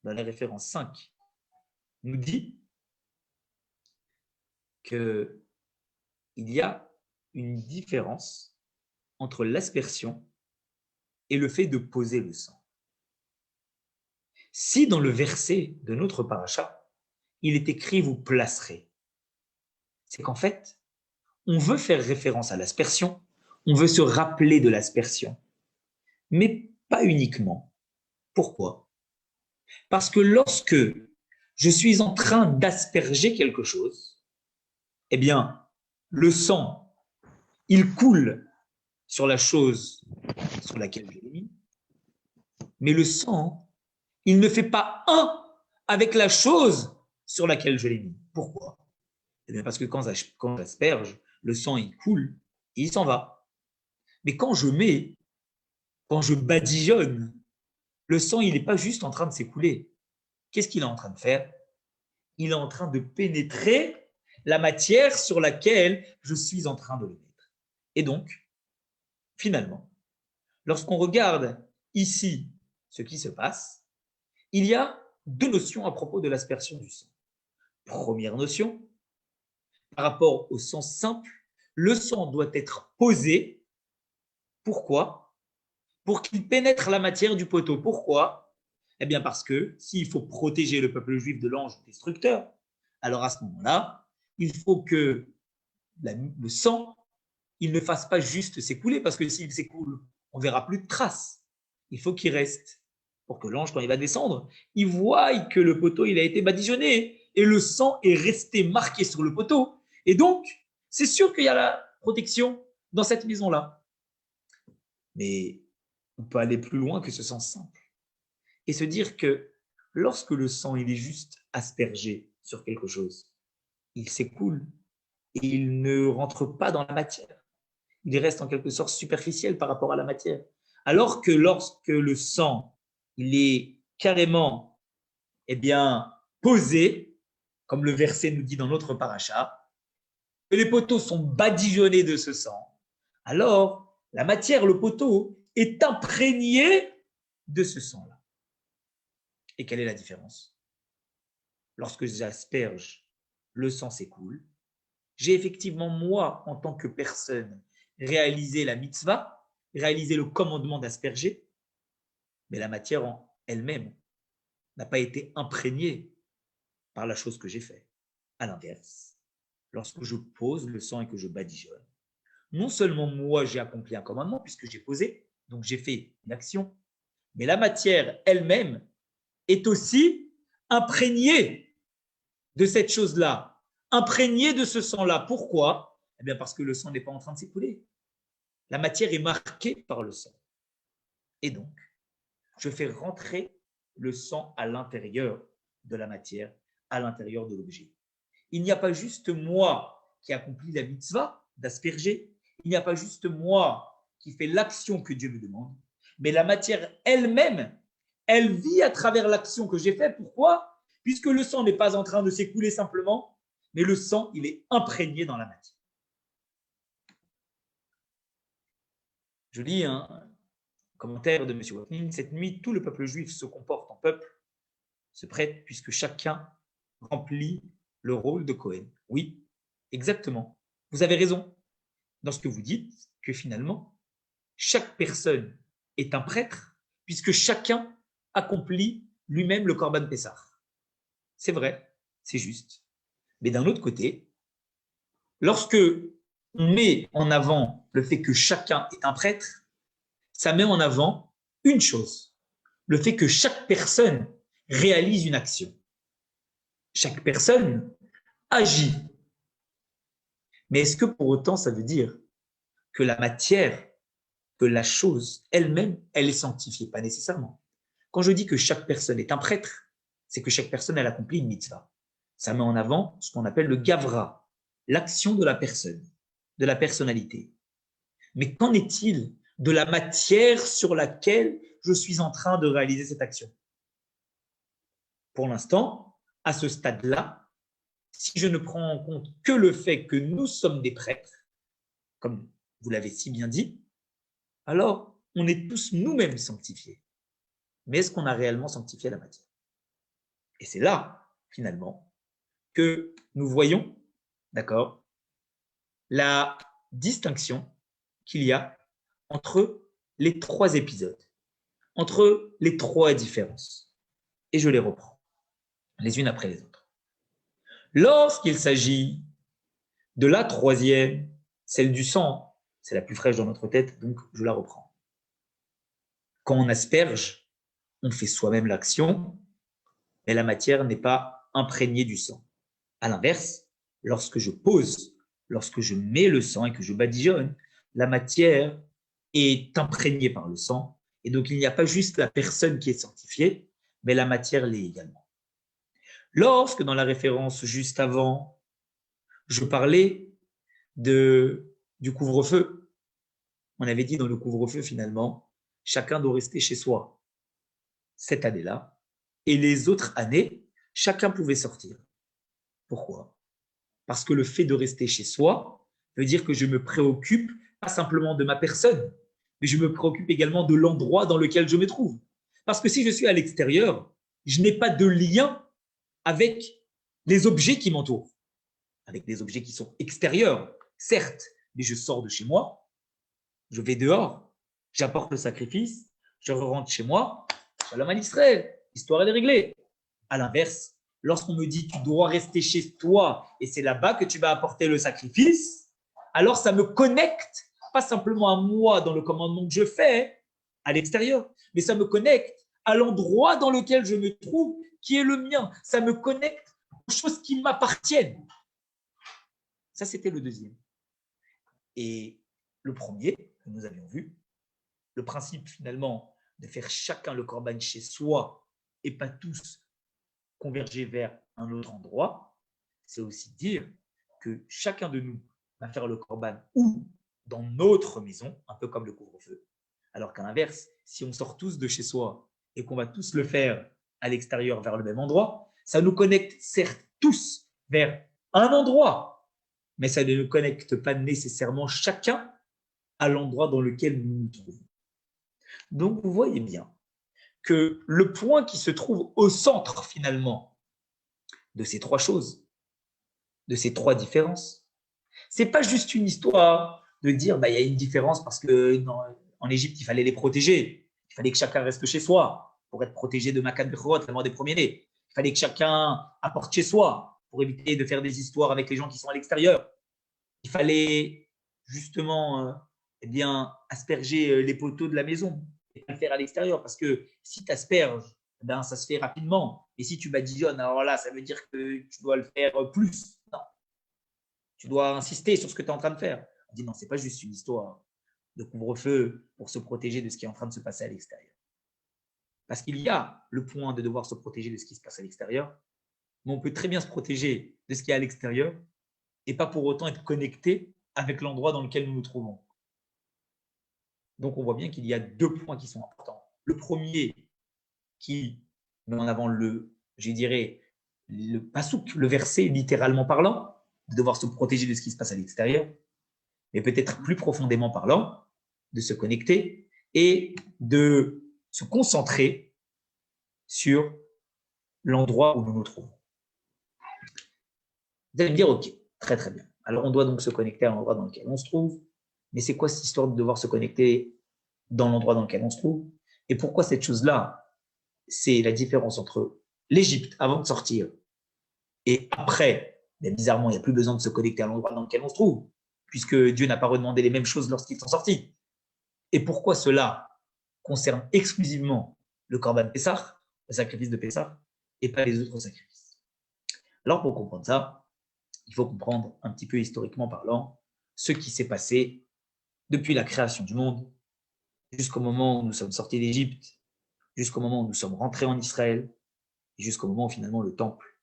dans la référence 5, nous dit qu'il y a une différence entre l'aspersion et le fait de poser le sang. Si dans le verset de notre paracha, il est écrit « vous placerez », c'est qu'en fait, on veut faire référence à l'aspersion, on veut se rappeler de l'aspersion, mais pas uniquement. Pourquoi? Parce que lorsque je suis en train d'asperger quelque chose, eh bien, le sang, il coule sur la chose sur laquelle je l'ai mis, mais le sang, il ne fait pas un avec la chose sur laquelle je l'ai mis. Pourquoi? Eh bien parce que quand j'asperge, le sang, il coule et il s'en va. Mais quand je badigeonne, le sang, il n'est pas juste en train de s'écouler. Qu'est-ce qu'il est en train de faire? Il est en train de pénétrer la matière sur laquelle je suis en train de le mettre. Et donc, finalement, lorsqu'on regarde ici ce qui se passe, il y a deux notions à propos de l'aspersion du sang. Première notion, par rapport au sang simple, le sang doit être posé. Pourquoi? Pour qu'il pénètre la matière du poteau. Pourquoi? Eh bien parce que s'il faut protéger le peuple juif de l'ange destructeur, alors à ce moment-là, il faut que le sang, il ne fasse pas juste s'écouler, parce que s'il s'écoule, on ne verra plus de traces. Il faut qu'il reste, pour que l'ange, quand il va descendre, il voie que le poteau, il a été badigeonné, et le sang est resté marqué sur le poteau. Et donc, c'est sûr qu'il y a la protection dans cette maison-là. Mais on peut aller plus loin que ce sang simple et se dire que lorsque le sang il est juste aspergé sur quelque chose, il s'écoule et il ne rentre pas dans la matière. Il reste en quelque sorte superficiel par rapport à la matière. Alors que lorsque le sang il est carrément posé, comme le verset nous dit dans notre paracha, que les poteaux sont badigeonnés de ce sang, alors la matière, le poteau, est imprégné de ce sang-là. Et quelle est la différence? Lorsque j'asperge, le sang s'écoule. J'ai effectivement, moi, en tant que personne, réalisé la mitzvah, réalisé le commandement d'asperger, mais la matière en elle-même n'a pas été imprégnée par la chose que j'ai faite. À l'inverse, lorsque je pose le sang et que je badigeonne, non seulement moi j'ai accompli un commandement puisque j'ai posé, donc j'ai fait une action, mais la matière elle-même est aussi imprégnée de cette chose-là, imprégnée de ce sang-là. Pourquoi? Eh bien parce que le sang n'est pas en train de s'écouler. La matière est marquée par le sang. Et donc, je fais rentrer le sang à l'intérieur de la matière, à l'intérieur de l'objet. Il n'y a pas juste moi qui accomplis la mitzvah d'asperger, il n'y a pas juste moi qui fais l'action que Dieu me demande, mais la matière elle-même, elle vit à travers l'action que j'ai faite. Pourquoi? Puisque le sang n'est pas en train de s'écouler simplement, mais le sang, il est imprégné dans la matière. Je lis un commentaire de M. Watnin. Cette nuit, tout le peuple juif se comporte en peuple, se prête, puisque chacun remplit le rôle de Cohen. Oui, exactement. Vous avez raison dans ce que vous dites, que finalement, chaque personne est un prêtre, puisque chacun accomplit lui-même le Corban Pessah. C'est vrai, c'est juste. Mais d'un autre côté, lorsque on met en avant le fait que chacun est un prêtre, ça met en avant une chose, le fait que chaque personne réalise une action. Chaque personne agit. Mais est-ce que pour autant ça veut dire que la matière que la chose elle-même, elle est sanctifiée, pas nécessairement. Quand je dis que chaque personne est un prêtre, c'est que chaque personne, elle accomplit une mitzvah. Ça met en avant ce qu'on appelle le gavra, l'action de la personne, de la personnalité. Mais qu'en est-il de la matière sur laquelle je suis en train de réaliser cette action? Pour l'instant, à ce stade-là, si je ne prends en compte que le fait que nous sommes des prêtres, comme vous l'avez si bien dit, alors on est tous nous-mêmes sanctifiés. Mais est-ce qu'on a réellement sanctifié la matière? Et c'est là, finalement, que nous voyons, d'accord, la distinction qu'il y a entre les trois épisodes, entre les trois différences. Et je les reprends, les unes après les autres. Lorsqu'il s'agit de la troisième, celle du sang, c'est la plus fraîche dans notre tête, donc je la reprends. Quand on asperge, on fait soi-même l'action, mais la matière n'est pas imprégnée du sang. À l'inverse, lorsque je pose, lorsque je mets le sang et que je badigeonne, la matière est imprégnée par le sang, et donc il n'y a pas juste la personne qui est sanctifiée, mais la matière l'est également. Lorsque dans la référence juste avant, je parlais du couvre-feu, on avait dit dans le couvre-feu finalement, chacun doit rester chez soi cette année-là, et les autres années, chacun pouvait sortir. Pourquoi? Parce que le fait de rester chez soi veut dire que je me préoccupe pas simplement de ma personne, mais je me préoccupe également de l'endroit dans lequel je me trouve. Parce que si je suis à l'extérieur, je n'ai pas de lien avec les objets qui m'entourent, avec des objets qui sont extérieurs, certes, mais je sors de chez moi, je vais dehors, j'apporte le sacrifice, je rentre chez moi, shalom à Israël, l'histoire elle est réglée. À l'inverse, lorsqu'on me dit tu dois rester chez toi et c'est là-bas que tu vas apporter le sacrifice, alors ça me connecte, pas simplement à moi dans le commandement que je fais à l'extérieur, mais ça me connecte à l'endroit dans lequel je me trouve qui est le mien. Ça me connecte aux choses qui m'appartiennent. Ça, c'était le deuxième. Et le premier que nous avions vu, le principe finalement de faire chacun le corban chez soi et pas tous converger vers un autre endroit, c'est aussi dire que chacun de nous va faire le corban ou dans notre maison, un peu comme le couvre-feu. Alors qu'à l'inverse, si on sort tous de chez soi et qu'on va tous le faire à l'extérieur vers le même endroit, ça nous connecte certes tous vers un endroit, mais ça ne nous connecte pas nécessairement chacun à l'endroit dans lequel nous nous trouvons. Donc vous voyez bien que le point qui se trouve au centre finalement de ces trois choses, de ces trois différences, c'est pas juste une histoire de dire bah, y a une différence parce que en Égypte il fallait les protéger, il fallait que chacun reste chez soi pour être protégé de Makan Bechorot, la mort des premiers-nés, il fallait que chacun apporte chez soi pour éviter de faire des histoires avec les gens qui sont à l'extérieur, il fallait justement eh bien, asperger les poteaux de la maison et pas le faire à l'extérieur parce que si tu asperges, ben, ça se fait rapidement. Et si tu badigeonnes, alors là, ça veut dire que tu dois le faire plus. Non, tu dois insister sur ce que tu es en train de faire. On dit non, c'est pas juste une histoire de couvre-feu pour se protéger de ce qui est en train de se passer à l'extérieur. Parce qu'il y a le point de devoir se protéger de ce qui se passe à l'extérieur, mais on peut très bien se protéger de ce qui est à l'extérieur et pas pour autant être connecté avec l'endroit dans lequel nous nous trouvons. Donc on voit bien qu'il y a deux points qui sont importants. Le premier qui met en avant je dirais, le pasouk, le verset littéralement parlant, de devoir se protéger de ce qui se passe à l'extérieur, mais peut-être plus profondément parlant, de se connecter et de se concentrer sur l'endroit où nous nous trouvons. Vous allez me dire, ok, très très bien. Alors on doit donc se connecter à l'endroit dans lequel on se trouve, mais c'est quoi cette histoire de devoir se connecter dans l'endroit dans lequel on se trouve? Et pourquoi cette chose-là, c'est la différence entre l'Égypte avant de sortir et après, mais bizarrement, il n'y a plus besoin de se connecter à l'endroit dans lequel on se trouve, puisque Dieu n'a pas redemandé les mêmes choses lorsqu'ils sont sortis. Et pourquoi cela concerne exclusivement le Corban Pessah, le sacrifice de Pessah, et pas les autres sacrifices? Alors pour comprendre ça, il faut comprendre un petit peu historiquement parlant ce qui s'est passé depuis la création du monde jusqu'au moment où nous sommes sortis d'Égypte, jusqu'au moment où nous sommes rentrés en Israël, et jusqu'au moment où finalement le temple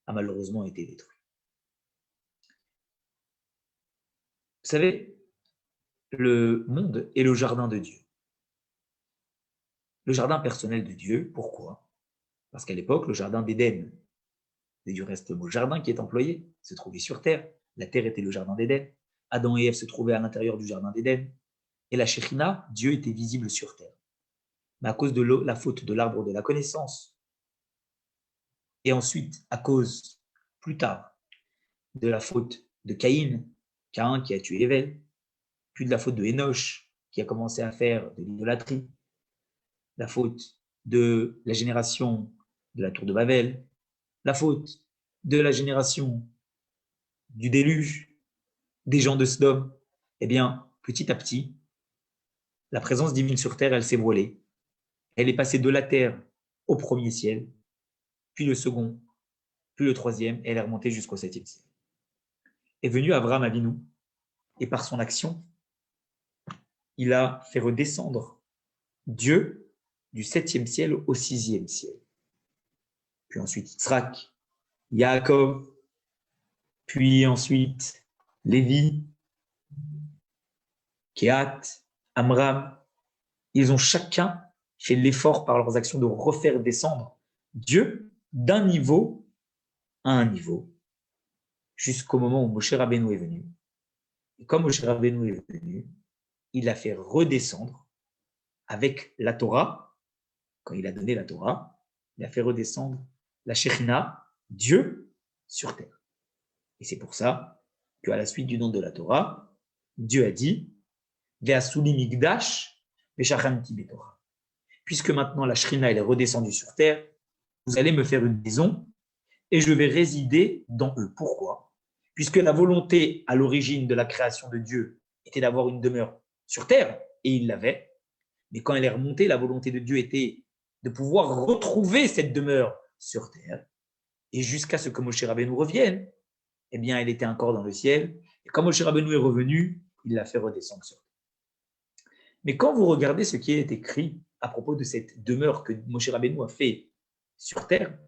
a malheureusement été détruit. Vous savez, le monde est le jardin de Dieu. Le jardin personnel de Dieu, pourquoi? Parce qu'à l'époque, le jardin d'Éden, et du reste le mot jardin qui est employé, se trouvait sur terre. La terre était le jardin d'Éden. Adam et Ève se trouvaient à l'intérieur du jardin d'Éden. Et la Shekhinah, Dieu était visible sur terre. Mais à cause de la faute de l'arbre de la connaissance, et ensuite à cause, plus tard, de la faute de Caïn, Caïn qui a tué Ével, puis de la faute de Hénoch, qui a commencé à faire de l'idolâtrie, la faute de la génération de la tour de Babel, la faute de la génération du déluge, des gens de Sodome, eh bien, petit à petit, la présence divine sur terre, elle s'est voilée. Elle est passée de la terre au premier ciel, puis le second, puis le troisième, et elle est remontée jusqu'au septième ciel. Est venu Abraham Avinu, et par son action, il a fait redescendre Dieu du septième ciel au sixième ciel. Puis ensuite Yitzhak, Yaakov, puis ensuite Lévi, Kehat, Amram. Ils ont chacun fait l'effort par leurs actions de refaire descendre Dieu d'un niveau à un niveau, jusqu'au moment où Moshe Rabbeinu est venu. Et comme Moshe Rabbeinu est venu, il a fait redescendre avec la Torah, quand il a donné la Torah, il a fait redescendre la Shekhinah, Dieu, sur terre. Et c'est pour ça qu'à la suite du don de la Torah, Dieu a dit Ve'asuli migdash ve'shachanti betorah. Puisque maintenant la Shekhinah elle est redescendue sur terre, vous allez me faire une maison et je vais résider dans eux. Pourquoi? Puisque la volonté à l'origine de la création de Dieu était d'avoir une demeure sur terre, et il l'avait, mais quand elle est remontée, la volonté de Dieu était de pouvoir retrouver cette demeure sur terre, et jusqu'à ce que Moshe Rabbeinu revienne, eh bien, elle était encore dans le ciel, et quand Moshe Rabbeinu est revenu, il l'a fait redescendre sur terre. Mais quand vous regardez ce qui est écrit à propos de cette demeure que Moshe Rabbeinu a fait sur terre,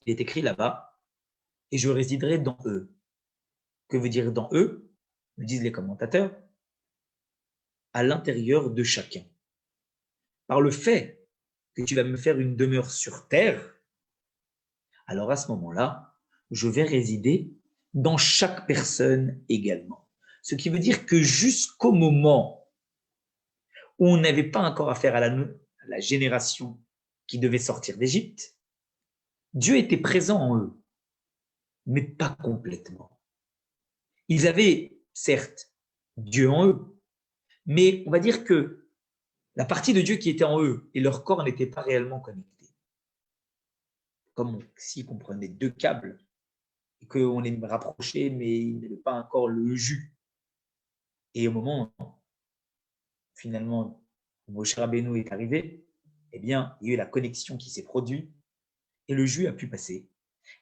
il est écrit là-bas, et je résiderai dans eux. Que veut dire dans eux? Me disent les commentateurs, à l'intérieur de chacun. Par le fait que tu vas me faire une demeure sur terre, alors à ce moment-là, je vais résider dans chaque personne également. Ce qui veut dire que jusqu'au moment où on n'avait pas encore affaire à la génération qui devait sortir d'Égypte, Dieu était présent en eux, mais pas complètement. Ils avaient, certes, Dieu en eux, mais on va dire que la partie de Dieu qui était en eux et leur corps n'était pas réellement connectés. Comme si on prenait deux câbles et qu'on les rapprochait, mais il n'y avait pas encore le jus. Et au moment, finalement, où Moshe Rabbeinu est arrivé, eh bien, il y a eu la connexion qui s'est produite et le jus a pu passer.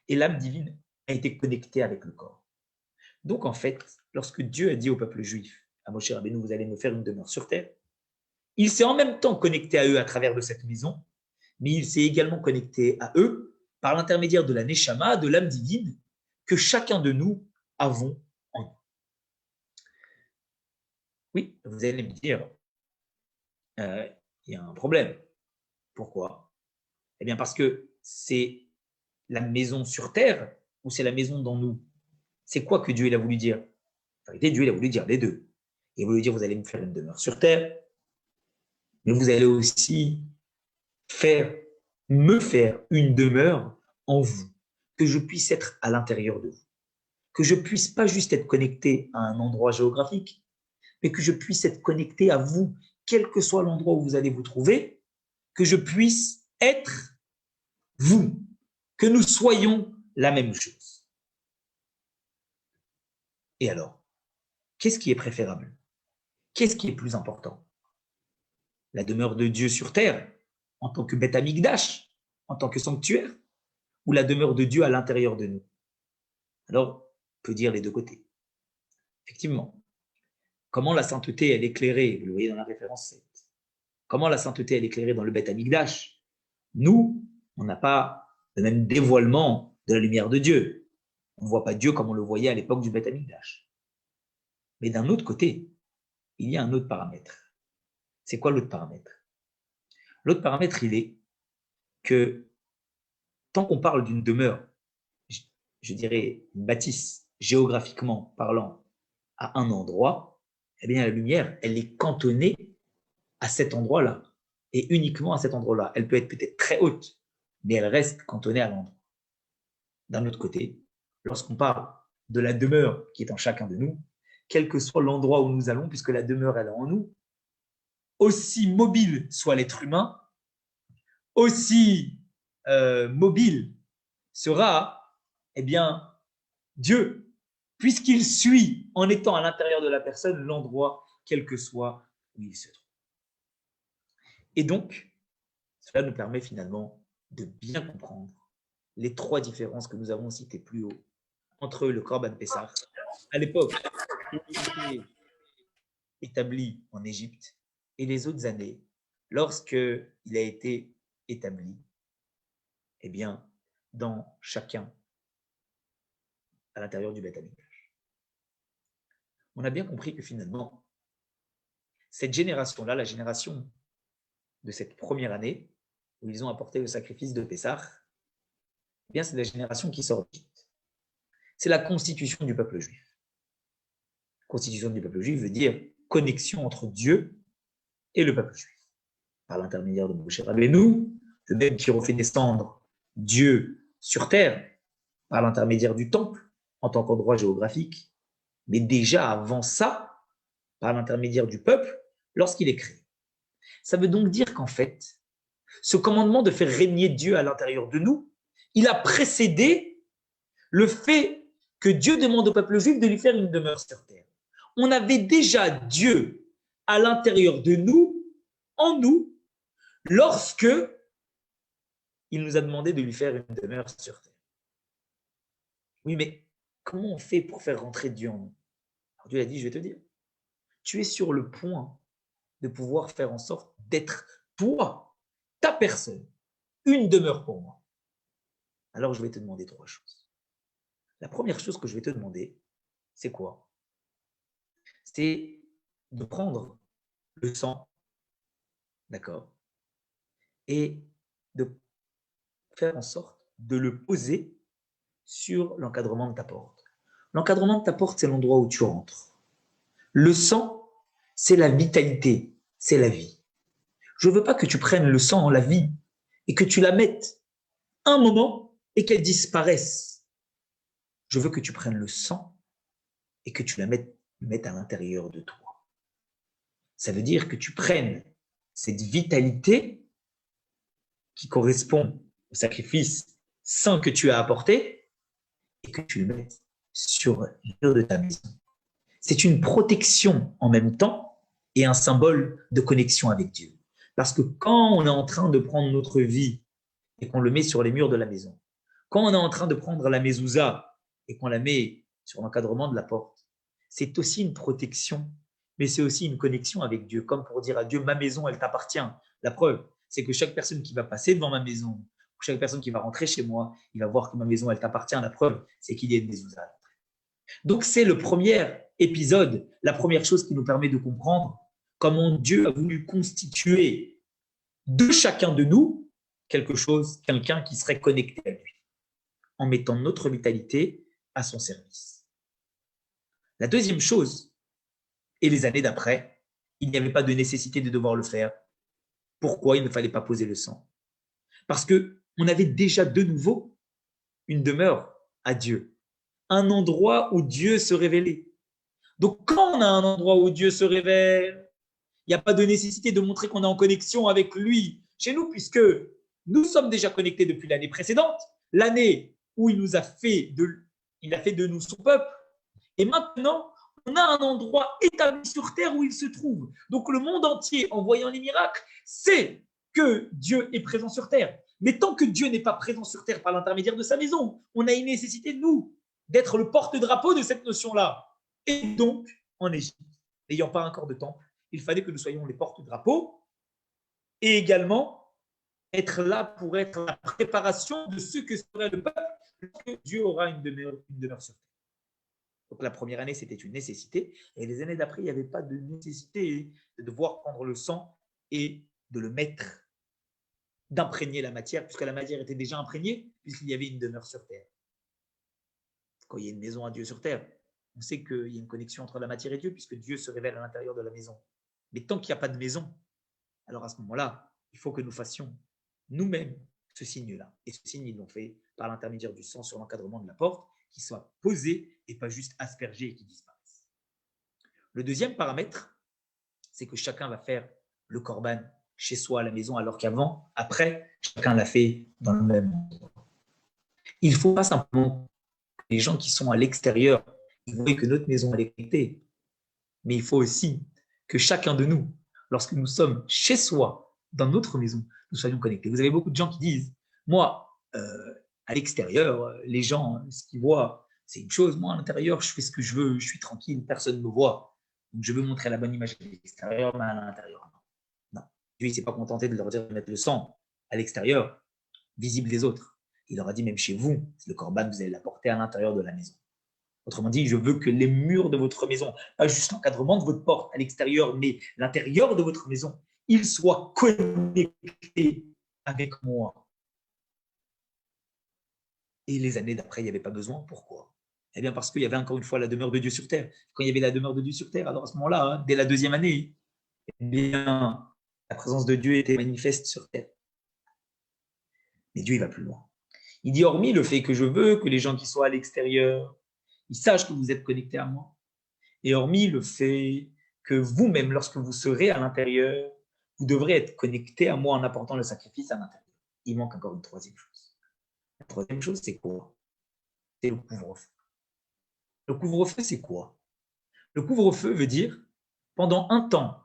Et l'âme divine a été connectée avec le corps. Donc, en fait, lorsque Dieu a dit au peuple juif, à Moshe Rabbeinu, vous allez me faire une demeure sur terre, il s'est en même temps connecté à eux à travers de cette maison, mais il s'est également connecté à eux par l'intermédiaire de la Neshama, de l'âme divine, que chacun de nous avons en nous. Oui, vous allez me dire, il y a un problème. Pourquoi? Eh bien parce que c'est la maison sur terre ou c'est la maison dans nous? C'est quoi que Dieu il a voulu dire? En réalité, Dieu il a voulu dire les deux. Il a voulu dire, vous allez me faire une demeure sur terre, mais vous allez aussi faire, me faire une demeure en vous, que je puisse être à l'intérieur de vous, que je puisse pas juste être connecté à un endroit géographique, mais que je puisse être connecté à vous, quel que soit l'endroit où vous allez vous trouver, que je puisse être vous, que nous soyons la même chose. Et alors, qu'est-ce qui est préférable? Qu'est-ce qui est plus important? La demeure de Dieu sur terre, en tant que Beth Amikdash, en tant que sanctuaire, ou la demeure de Dieu à l'intérieur de nous? Alors, on peut dire les deux côtés. Effectivement, comment la sainteté, elle est éclairée, vous le voyez dans la référence 7, Comment la sainteté est éclairée dans le Beth Amikdash? Nous, on n'a pas le même dévoilement de la lumière de Dieu. On ne voit pas Dieu comme on le voyait à l'époque du Beth Amikdash. Mais d'un autre côté, il y a un autre paramètre. C'est quoi l'autre paramètre? L'autre paramètre, il est que tant qu'on parle d'une demeure, je dirais une bâtisse, géographiquement parlant, à un endroit, eh bien la lumière, elle est cantonnée à cet endroit-là, et uniquement à cet endroit-là. Elle peut être peut-être très haute, mais elle reste cantonnée à l'endroit. D'un autre côté, lorsqu'on parle de la demeure qui est en chacun de nous, quel que soit l'endroit où nous allons, puisque la demeure, elle est en nous, aussi mobile soit l'être humain, aussi mobile sera, eh bien, Dieu, puisqu'il suit en étant à l'intérieur de la personne l'endroit, quel que soit où il se trouve. Et donc, cela nous permet finalement de bien comprendre les trois différences que nous avons citées plus haut entre le Korban Pessah, à l'époque où il était établi en Égypte, et les autres années, lorsqu'il a été établi, eh bien, dans chacun, à l'intérieur du Beth Amikdash. On a bien compris que finalement, cette génération-là, la génération de cette première année, où ils ont apporté le sacrifice de Pessah, eh bien, c'est la génération qui sort d'Égypte. C'est la constitution du peuple juif. Constitution du peuple juif veut dire connexion entre Dieu et le peuple juif. Par l'intermédiaire de Moshe Rabbeinu, le même qui refait descendre Dieu sur terre, par l'intermédiaire du temple, en tant qu'endroit géographique, mais déjà avant ça, par l'intermédiaire du peuple, lorsqu'il est créé. Ça veut donc dire qu'en fait, ce commandement de faire régner Dieu à l'intérieur de nous, il a précédé le fait que Dieu demande au peuple juif de lui faire une demeure sur terre. On avait déjà Dieu à l'intérieur de nous, en nous, lorsque il nous a demandé de lui faire une demeure sur terre. Oui, mais comment on fait pour faire rentrer Dieu en nous? Alors Dieu a dit, je vais te dire, tu es sur le point de pouvoir faire en sorte d'être toi, ta personne, une demeure pour moi. Alors je vais te demander trois choses. La première chose que je vais te demander, c'est quoi? C'est de prendre le sang, d'accord, et de faire en sorte de le poser sur l'encadrement de ta porte. L'encadrement de ta porte, c'est l'endroit où tu rentres. Le sang, c'est la vitalité, c'est la vie. Je ne veux pas que tu prennes le sang, la vie, et que tu la mettes un moment et qu'elle disparaisse. Je veux que tu prennes le sang et que tu la mettes à l'intérieur de toi. Ça veut dire que tu prennes cette vitalité qui correspond au sacrifice saint que tu as apporté et que tu le mettes sur le mur de ta maison. C'est une protection en même temps et un symbole de connexion avec Dieu. Parce que quand on est en train de prendre notre vie et qu'on le met sur les murs de la maison, quand on est en train de prendre la mezouza et qu'on la met sur l'encadrement de la porte, c'est aussi une protection, mais c'est aussi une connexion avec Dieu, comme pour dire à Dieu, ma maison, elle t'appartient. La preuve, c'est que chaque personne qui va passer devant ma maison, chaque personne qui va rentrer chez moi, il va voir que ma maison, elle t'appartient. La preuve, c'est qu'il y a une mezouza. Donc, c'est le premier épisode, la première chose qui nous permet de comprendre comment Dieu a voulu constituer de chacun de nous quelque chose, quelqu'un qui serait connecté à lui, en mettant notre vitalité à son service. La deuxième chose, et les années d'après, il n'y avait pas de nécessité de devoir le faire. Pourquoi il ne fallait pas poser le sang? Parce qu'on avait déjà de nouveau une demeure à Dieu, un endroit où Dieu se révélait. Donc quand on a un endroit où Dieu se révèle, il n'y a pas de nécessité de montrer qu'on est en connexion avec lui chez nous, puisque nous sommes déjà connectés depuis l'année précédente, l'année où il a fait de nous son peuple. Et maintenant, on a un endroit établi sur terre où il se trouve. Donc le monde entier, en voyant les miracles, sait que Dieu est présent sur terre. Mais tant que Dieu n'est pas présent sur terre par l'intermédiaire de sa maison, on a une nécessité, nous, d'être le porte-drapeau de cette notion-là. Et donc, en Égypte, n'ayant pas encore de temple, il fallait que nous soyons les porte-drapeaux et également être là pour être la préparation de ce que serait le peuple lorsque Dieu aura une demeure sur terre. Donc la première année, c'était une nécessité, et les années d'après, il n'y avait pas de nécessité de devoir prendre le sang et de le mettre, d'imprégner la matière, puisque la matière était déjà imprégnée, puisqu'il y avait une demeure sur terre. Quand il y a une maison à Dieu sur terre, on sait qu'il y a une connexion entre la matière et Dieu, puisque Dieu se révèle à l'intérieur de la maison. Mais tant qu'il n'y a pas de maison, alors à ce moment-là, il faut que nous fassions nous-mêmes ce signe-là. Et ce signe, ils l'ont fait par l'intermédiaire du sang sur l'encadrement de la porte, qui soit posé et pas juste aspergé et qui disparaisse. Le deuxième paramètre, c'est que chacun va faire le korban chez soi à la maison, alors qu'avant, après, chacun l'a fait dans le même endroit. Il ne faut pas simplement que les gens qui sont à l'extérieur, ils voient que notre maison est connectée, mais il faut aussi que chacun de nous, lorsque nous sommes chez soi, dans notre maison, nous soyons connectés. Vous avez beaucoup de gens qui disent, moi, à l'extérieur, les gens, ce qu'ils voient, c'est une chose. Moi, à l'intérieur, je fais ce que je veux, je suis tranquille, personne ne me voit. Donc, je veux montrer la bonne image à l'extérieur, mais à l'intérieur, non. Dieu, il ne s'est pas contenté de leur dire de mettre le sang à l'extérieur, visible des autres. Il leur a dit, même chez vous, le korban, vous allez l'apporter à l'intérieur de la maison. Autrement dit, je veux que les murs de votre maison, pas juste l'encadrement de votre porte à l'extérieur, mais l'intérieur de votre maison, ils soient connectés avec moi. Et les années d'après, il n'y avait pas besoin. Pourquoi? Eh bien, parce qu'il y avait encore une fois la demeure de Dieu sur terre. Quand il y avait la demeure de Dieu sur terre, alors à ce moment-là, dès la deuxième année, eh bien, la présence de Dieu était manifeste sur terre. Mais Dieu, il va plus loin. Il dit, hormis le fait que je veux que les gens qui soient à l'extérieur, ils sachent que vous êtes connectés à moi. Et hormis le fait que vous-même, lorsque vous serez à l'intérieur, vous devrez être connectés à moi en apportant le sacrifice à l'intérieur. Il manque encore une troisième chose. La troisième chose, c'est quoi? C'est le couvre-feu. Le couvre-feu, c'est quoi? Le couvre-feu veut dire, pendant un temps,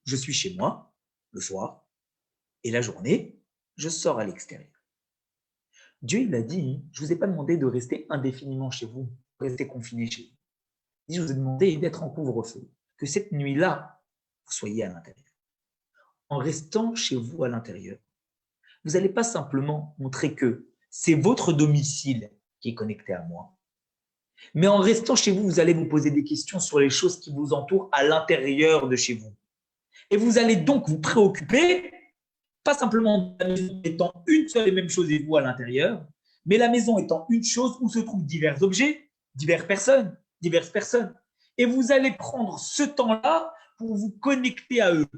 je suis chez moi, le soir, et la journée, je sors à l'extérieur. Dieu, il a dit, je ne vous ai pas demandé de rester indéfiniment chez vous, de rester confiné chez vous. Il dit, je vous ai demandé d'être en couvre-feu, que cette nuit-là, vous soyez à l'intérieur. En restant chez vous à l'intérieur, vous n'allez pas simplement montrer que c'est votre domicile qui est connecté à moi, mais en restant chez vous, vous allez vous poser des questions sur les choses qui vous entourent à l'intérieur de chez vous. Et vous allez donc vous préoccuper, pas simplement de la maison étant une seule et même chose et vous à l'intérieur, mais la maison étant une chose où se trouvent divers objets, diverses personnes. Et vous allez prendre ce temps-là pour vous connecter à eux.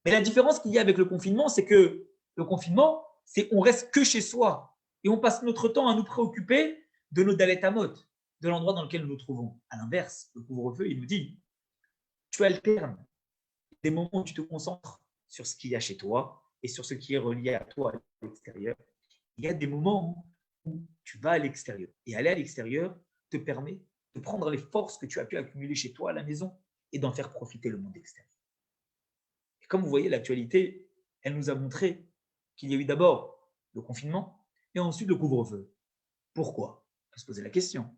Mais la différence qu'il y a avec le confinement, c'est que le confinement, c'est on reste que chez soi et on passe notre temps à nous préoccuper de nos dalet-amot, de l'endroit dans lequel nous nous trouvons. À l'inverse, le couvre-feu, il nous dit, tu alternes des moments où tu te concentres sur ce qu'il y a chez toi et sur ce qui est relié à toi à l'extérieur. Il y a des moments où tu vas à l'extérieur. Et aller à l'extérieur te permet de prendre les forces que tu as pu accumuler chez toi à la maison et d'en faire profiter le monde extérieur. Et comme vous voyez, l'actualité, elle nous a montré qu'il y a eu d'abord le confinement et ensuite le couvre-feu. Pourquoi? On peut se poser la question.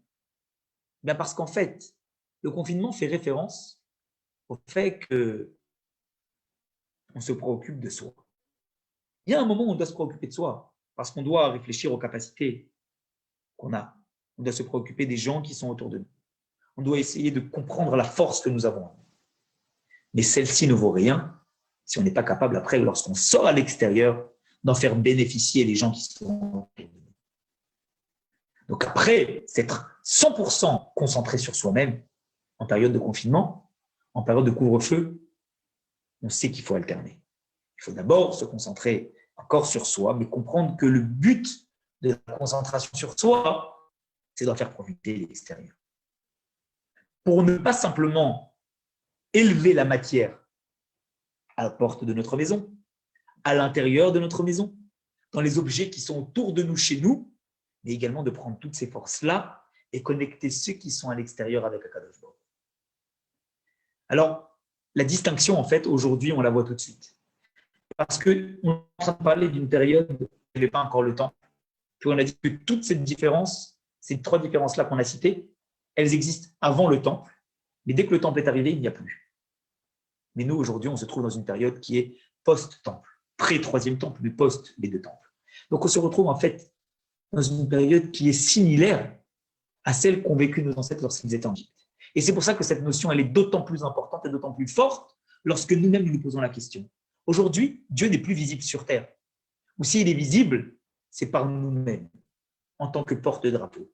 Bien parce qu'en fait, le confinement fait référence au fait que on se préoccupe de soi. Il y a un moment où on doit se préoccuper de soi, parce qu'on doit réfléchir aux capacités qu'on a. On doit se préoccuper des gens qui sont autour de nous. On doit essayer de comprendre la force que nous avons. Mais celle-ci ne vaut rien si on n'est pas capable, après, lorsqu'on sort à l'extérieur, d'en faire bénéficier les gens qui sont autour de nous. Donc après, c'est être 100% concentré sur soi-même en période de confinement, en période de couvre-feu, on sait qu'il faut alterner. Il faut d'abord se concentrer encore sur soi, mais comprendre que le but de la concentration sur soi, c'est d'en faire profiter l'extérieur. Pour ne pas simplement élever la matière à la porte de notre maison, à l'intérieur de notre maison, dans les objets qui sont autour de nous, chez nous, mais également de prendre toutes ces forces-là et connecter ceux qui sont à l'extérieur avec Akadosh Baruch. Alors, la distinction, en fait, aujourd'hui, on la voit tout de suite. Parce qu'on est en train de parler d'une période où il n'y avait pas encore le temps. Puis on a dit que toutes ces différences, ces trois différences-là qu'on a citées, elles existent avant le temple, mais dès que le temple est arrivé, il n'y a plus. Mais nous, aujourd'hui, on se trouve dans une période qui est post-temple, pré-troisième temple, mais post les deux temples. Donc on se retrouve en fait dans une période qui est similaire à celle qu'ont vécu nos ancêtres lorsqu'ils étaient en Égypte. Et c'est pour ça que cette notion, elle est d'autant plus importante et d'autant plus forte lorsque nous-mêmes nous posons la question. Aujourd'hui, Dieu n'est plus visible sur terre. Ou s'il est visible, c'est par nous-mêmes, en tant que porte-drapeau.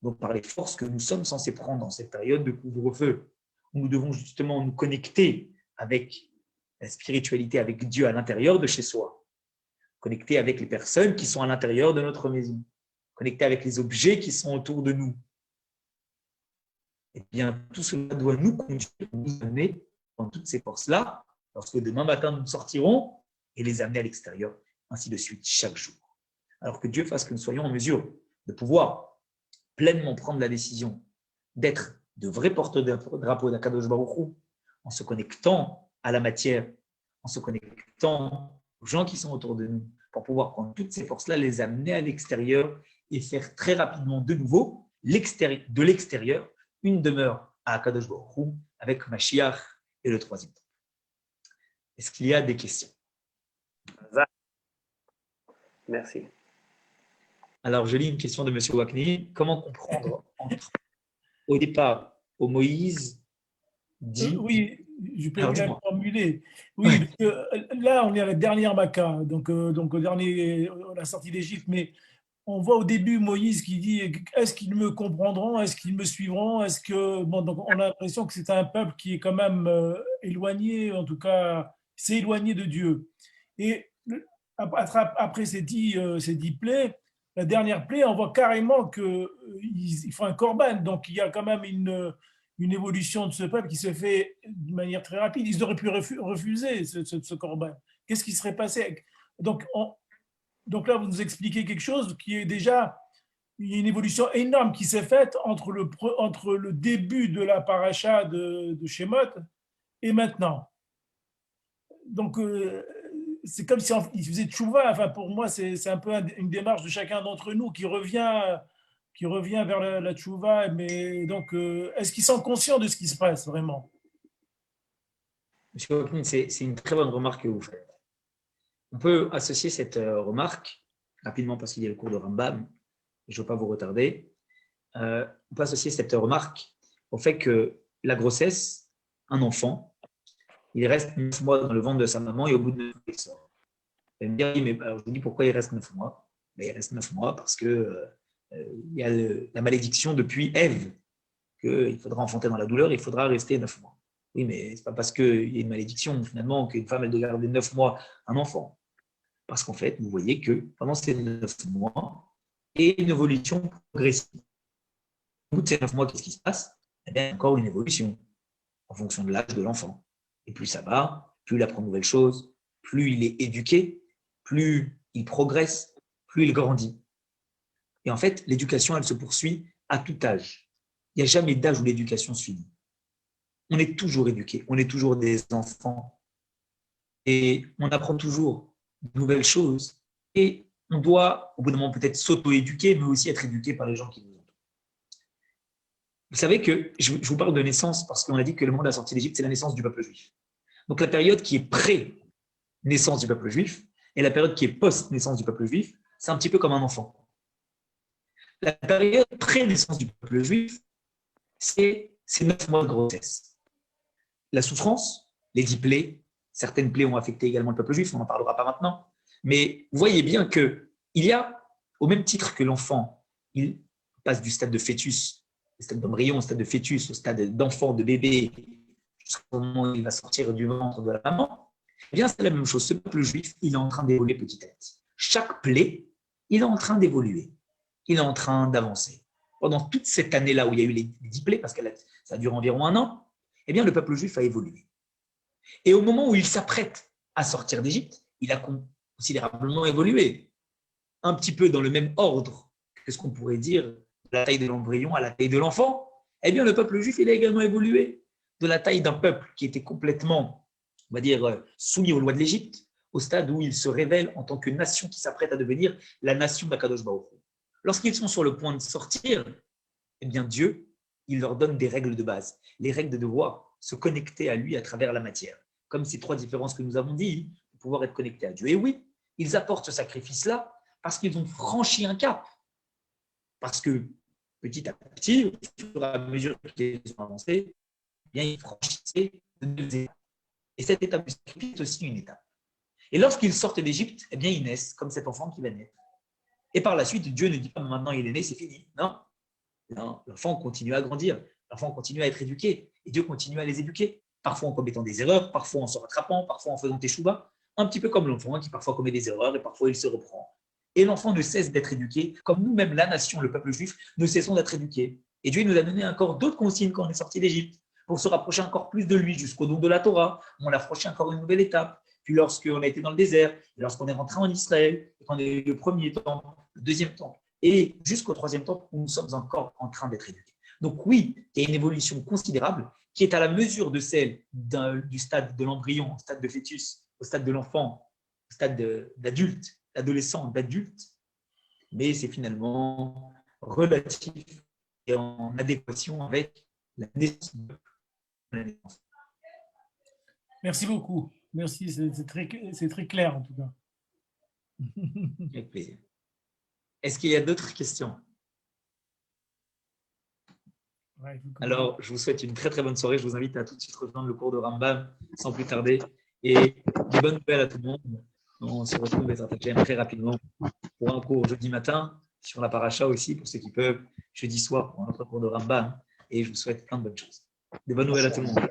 Donc par les forces que nous sommes censés prendre dans cette période de couvre-feu, où nous devons justement nous connecter avec la spiritualité, avec Dieu à l'intérieur de chez soi, connecter avec les personnes qui sont à l'intérieur de notre maison, connecter avec les objets qui sont autour de nous. Eh bien, tout cela doit nous conduire, nous amener dans toutes ces forces-là, lorsque demain matin nous sortirons, et les amener à l'extérieur, ainsi de suite, chaque jour. Alors que Dieu fasse que nous soyons en mesure de pouvoir pleinement prendre la décision d'être de vrais porte-drapeaux d'Akadosh Baruch Hu, en se connectant à la matière, en se connectant aux gens qui sont autour de nous, pour pouvoir prendre toutes ces forces-là, les amener à l'extérieur et faire très rapidement de nouveau de l'extérieur une demeure à Akadosh Baruch Hu avec Mashiach et le troisième temple. Est-ce qu'il y a des questions? Merci. Alors, je lis une question de M. Wakni. Comment comprendre au départ, au Moïse dit… Oui, je peux Alors, bien le formuler. Oui, parce que là, on est à la dernière Maca, donc au dernier, la sortie d'Égypte, mais on voit au début Moïse qui dit est-ce qu'ils me comprendront, est-ce qu'ils me suivront, est-ce que bon, donc on a l'impression que c'est un peuple qui est quand même éloigné, en tout cas, c'est éloigné de Dieu. Et après ces dix plaies, la dernière plaie, on voit carrément qu'il faut un corban, donc il y a quand même une évolution de ce peuple qui se fait de manière très rapide. Ils auraient pu refuser ce corban. Qu'est-ce qui serait passé? Donc là, vous nous expliquez quelque chose qui est déjà il y a une évolution énorme qui s'est faite entre le début de la paracha de Shemot et maintenant. Donc, c'est comme si il faisait tchouva. Enfin, pour moi, c'est un peu une démarche de chacun d'entre nous qui revient vers la tchouva. Mais donc, est-ce qu'ils sont conscients de ce qui se passe vraiment? Monsieur Hawkins, c'est une très bonne remarque que vous faites. On peut associer cette remarque, rapidement parce qu'il y a le cours de Rambam, je ne veux pas vous retarder, on peut associer cette remarque au fait que la grossesse, un enfant, il reste 9 mois dans le ventre de sa maman et au bout de 9 mois, il sort. Vous allez me dire, oui, mais alors, je vous dis pourquoi il reste 9 mois. Mais il reste 9 mois parce que il y a la malédiction depuis Ève, qu'il faudra enfanter dans la douleur, il faudra rester 9 mois. Oui, mais ce n'est pas parce qu'il y a une malédiction, finalement, qu'une femme, elle doit garder 9 mois un enfant. Parce qu'en fait, vous voyez que pendant ces 9 mois, il y a une évolution progressive. Au bout de ces 9 mois, qu'est-ce qui se passe? Eh bien, il y a encore une évolution en fonction de l'âge de l'enfant. Et plus ça va, plus il apprend de nouvelles choses, plus il est éduqué, plus il progresse, plus il grandit. Et en fait, l'éducation, elle se poursuit à tout âge. Il n'y a jamais d'âge où l'éducation se finit. On est toujours éduqué, on est toujours des enfants. Et on apprend toujours de nouvelles choses. Et on doit, au bout d'un moment, peut-être s'auto-éduquer, mais aussi être éduqué par les gens qui nous entourent. Vous savez que je vous parle de naissance parce qu'on a dit que le moment de la sortie d'Égypte, c'est la naissance du peuple juif. Donc la période qui est pré-naissance du peuple juif et la période qui est post-naissance du peuple juif, c'est un petit peu comme un enfant. La période pré-naissance du peuple juif, c'est 9 mois de grossesse. La souffrance, les 10 plaies, certaines plaies ont affecté également le peuple juif, on n'en parlera pas maintenant. Mais vous voyez bien qu'il y a, au même titre que l'enfant, il passe du stade de fœtus, au stade d'embryon, au stade de fœtus, au stade d'enfant, de bébé, jusqu'au moment où il va sortir du ventre de la maman, eh bien c'est la même chose. Ce peuple juif, il est en train d'évoluer petit à petit. Chaque plaie, il est en train d'évoluer. Il est en train d'avancer. Pendant toute cette année-là où il y a eu les 10 plaies, parce que ça dure environ 1 an, eh bien le peuple juif a évolué. Et au moment où il s'apprête à sortir d'Égypte, il a considérablement évolué. Un petit peu dans le même ordre que ce qu'on pourrait dire de la taille de l'embryon à la taille de l'enfant. Eh bien, le peuple juif, il a également évolué de la taille d'un peuple qui était complètement, on va dire, soumis aux lois de l'Égypte, au stade où il se révèle en tant que nation qui s'apprête à devenir la nation d'Akadosh Baruch Hu. Lorsqu'ils sont sur le point de sortir, eh bien, Dieu, il leur donne des règles de base, les règles de devoir se connecter à lui à travers la matière. comme ces 3 différences que nous avons dit, pour pouvoir être connectés à Dieu. Et oui, ils apportent ce sacrifice-là parce qu'ils ont franchi un cap. Parce que petit à petit, au fur et à mesure qu'ils ont avancé, eh bien, ils franchissaient de nouvelles étapes. Et cette étape du sacrifice est aussi une étape. Et lorsqu'ils sortent d'Égypte, eh bien, ils naissent comme cet enfant qui va naître. Et par la suite, Dieu ne dit pas maintenant il est né, c'est fini. Non, non, l'enfant continue à grandir, l'enfant continue à être éduqué, et Dieu continue à les éduquer. Parfois en commettant des erreurs, parfois en se rattrapant, parfois en faisant teshuva, un petit peu comme l'enfant qui parfois commet des erreurs et parfois il se reprend. Et l'enfant ne cesse d'être éduqué, comme nous-mêmes, la nation, le peuple juif, ne cessons d'être éduqués. Et Dieu nous a donné encore d'autres consignes quand on est sorti d'Égypte, pour se rapprocher encore plus de lui jusqu'au don de la Torah. On a franchi encore une nouvelle étape. Puis lorsqu'on a été dans le désert, lorsqu'on est rentré en Israël, et qu'on a eu le premier temple, le deuxième temple, et jusqu'au 3e temple où nous sommes encore en train d'être éduqués. Donc oui, il y a une évolution considérable qui est à la mesure de celle du stade de l'embryon, au stade de fœtus, au stade de l'enfant, au stade d'adulte, d'adolescent, d'adulte, mais c'est finalement relatif et en adéquation avec la naissance. Merci beaucoup. Merci, c'est très clair en tout cas. Avec plaisir. Est-ce qu'il y a d'autres questions? Ouais, alors, je vous souhaite une très très bonne soirée. Je vous invite à tout de suite rejoindre le cours de Rambam sans plus tarder. Et des bonnes nouvelles à tout le monde. On se retrouve très rapidement pour un cours jeudi matin sur la paracha aussi, pour ceux qui peuvent, jeudi soir pour un autre cours de Rambam. Et je vous souhaite plein de bonnes choses. Des bonnes nouvelles à tout le monde.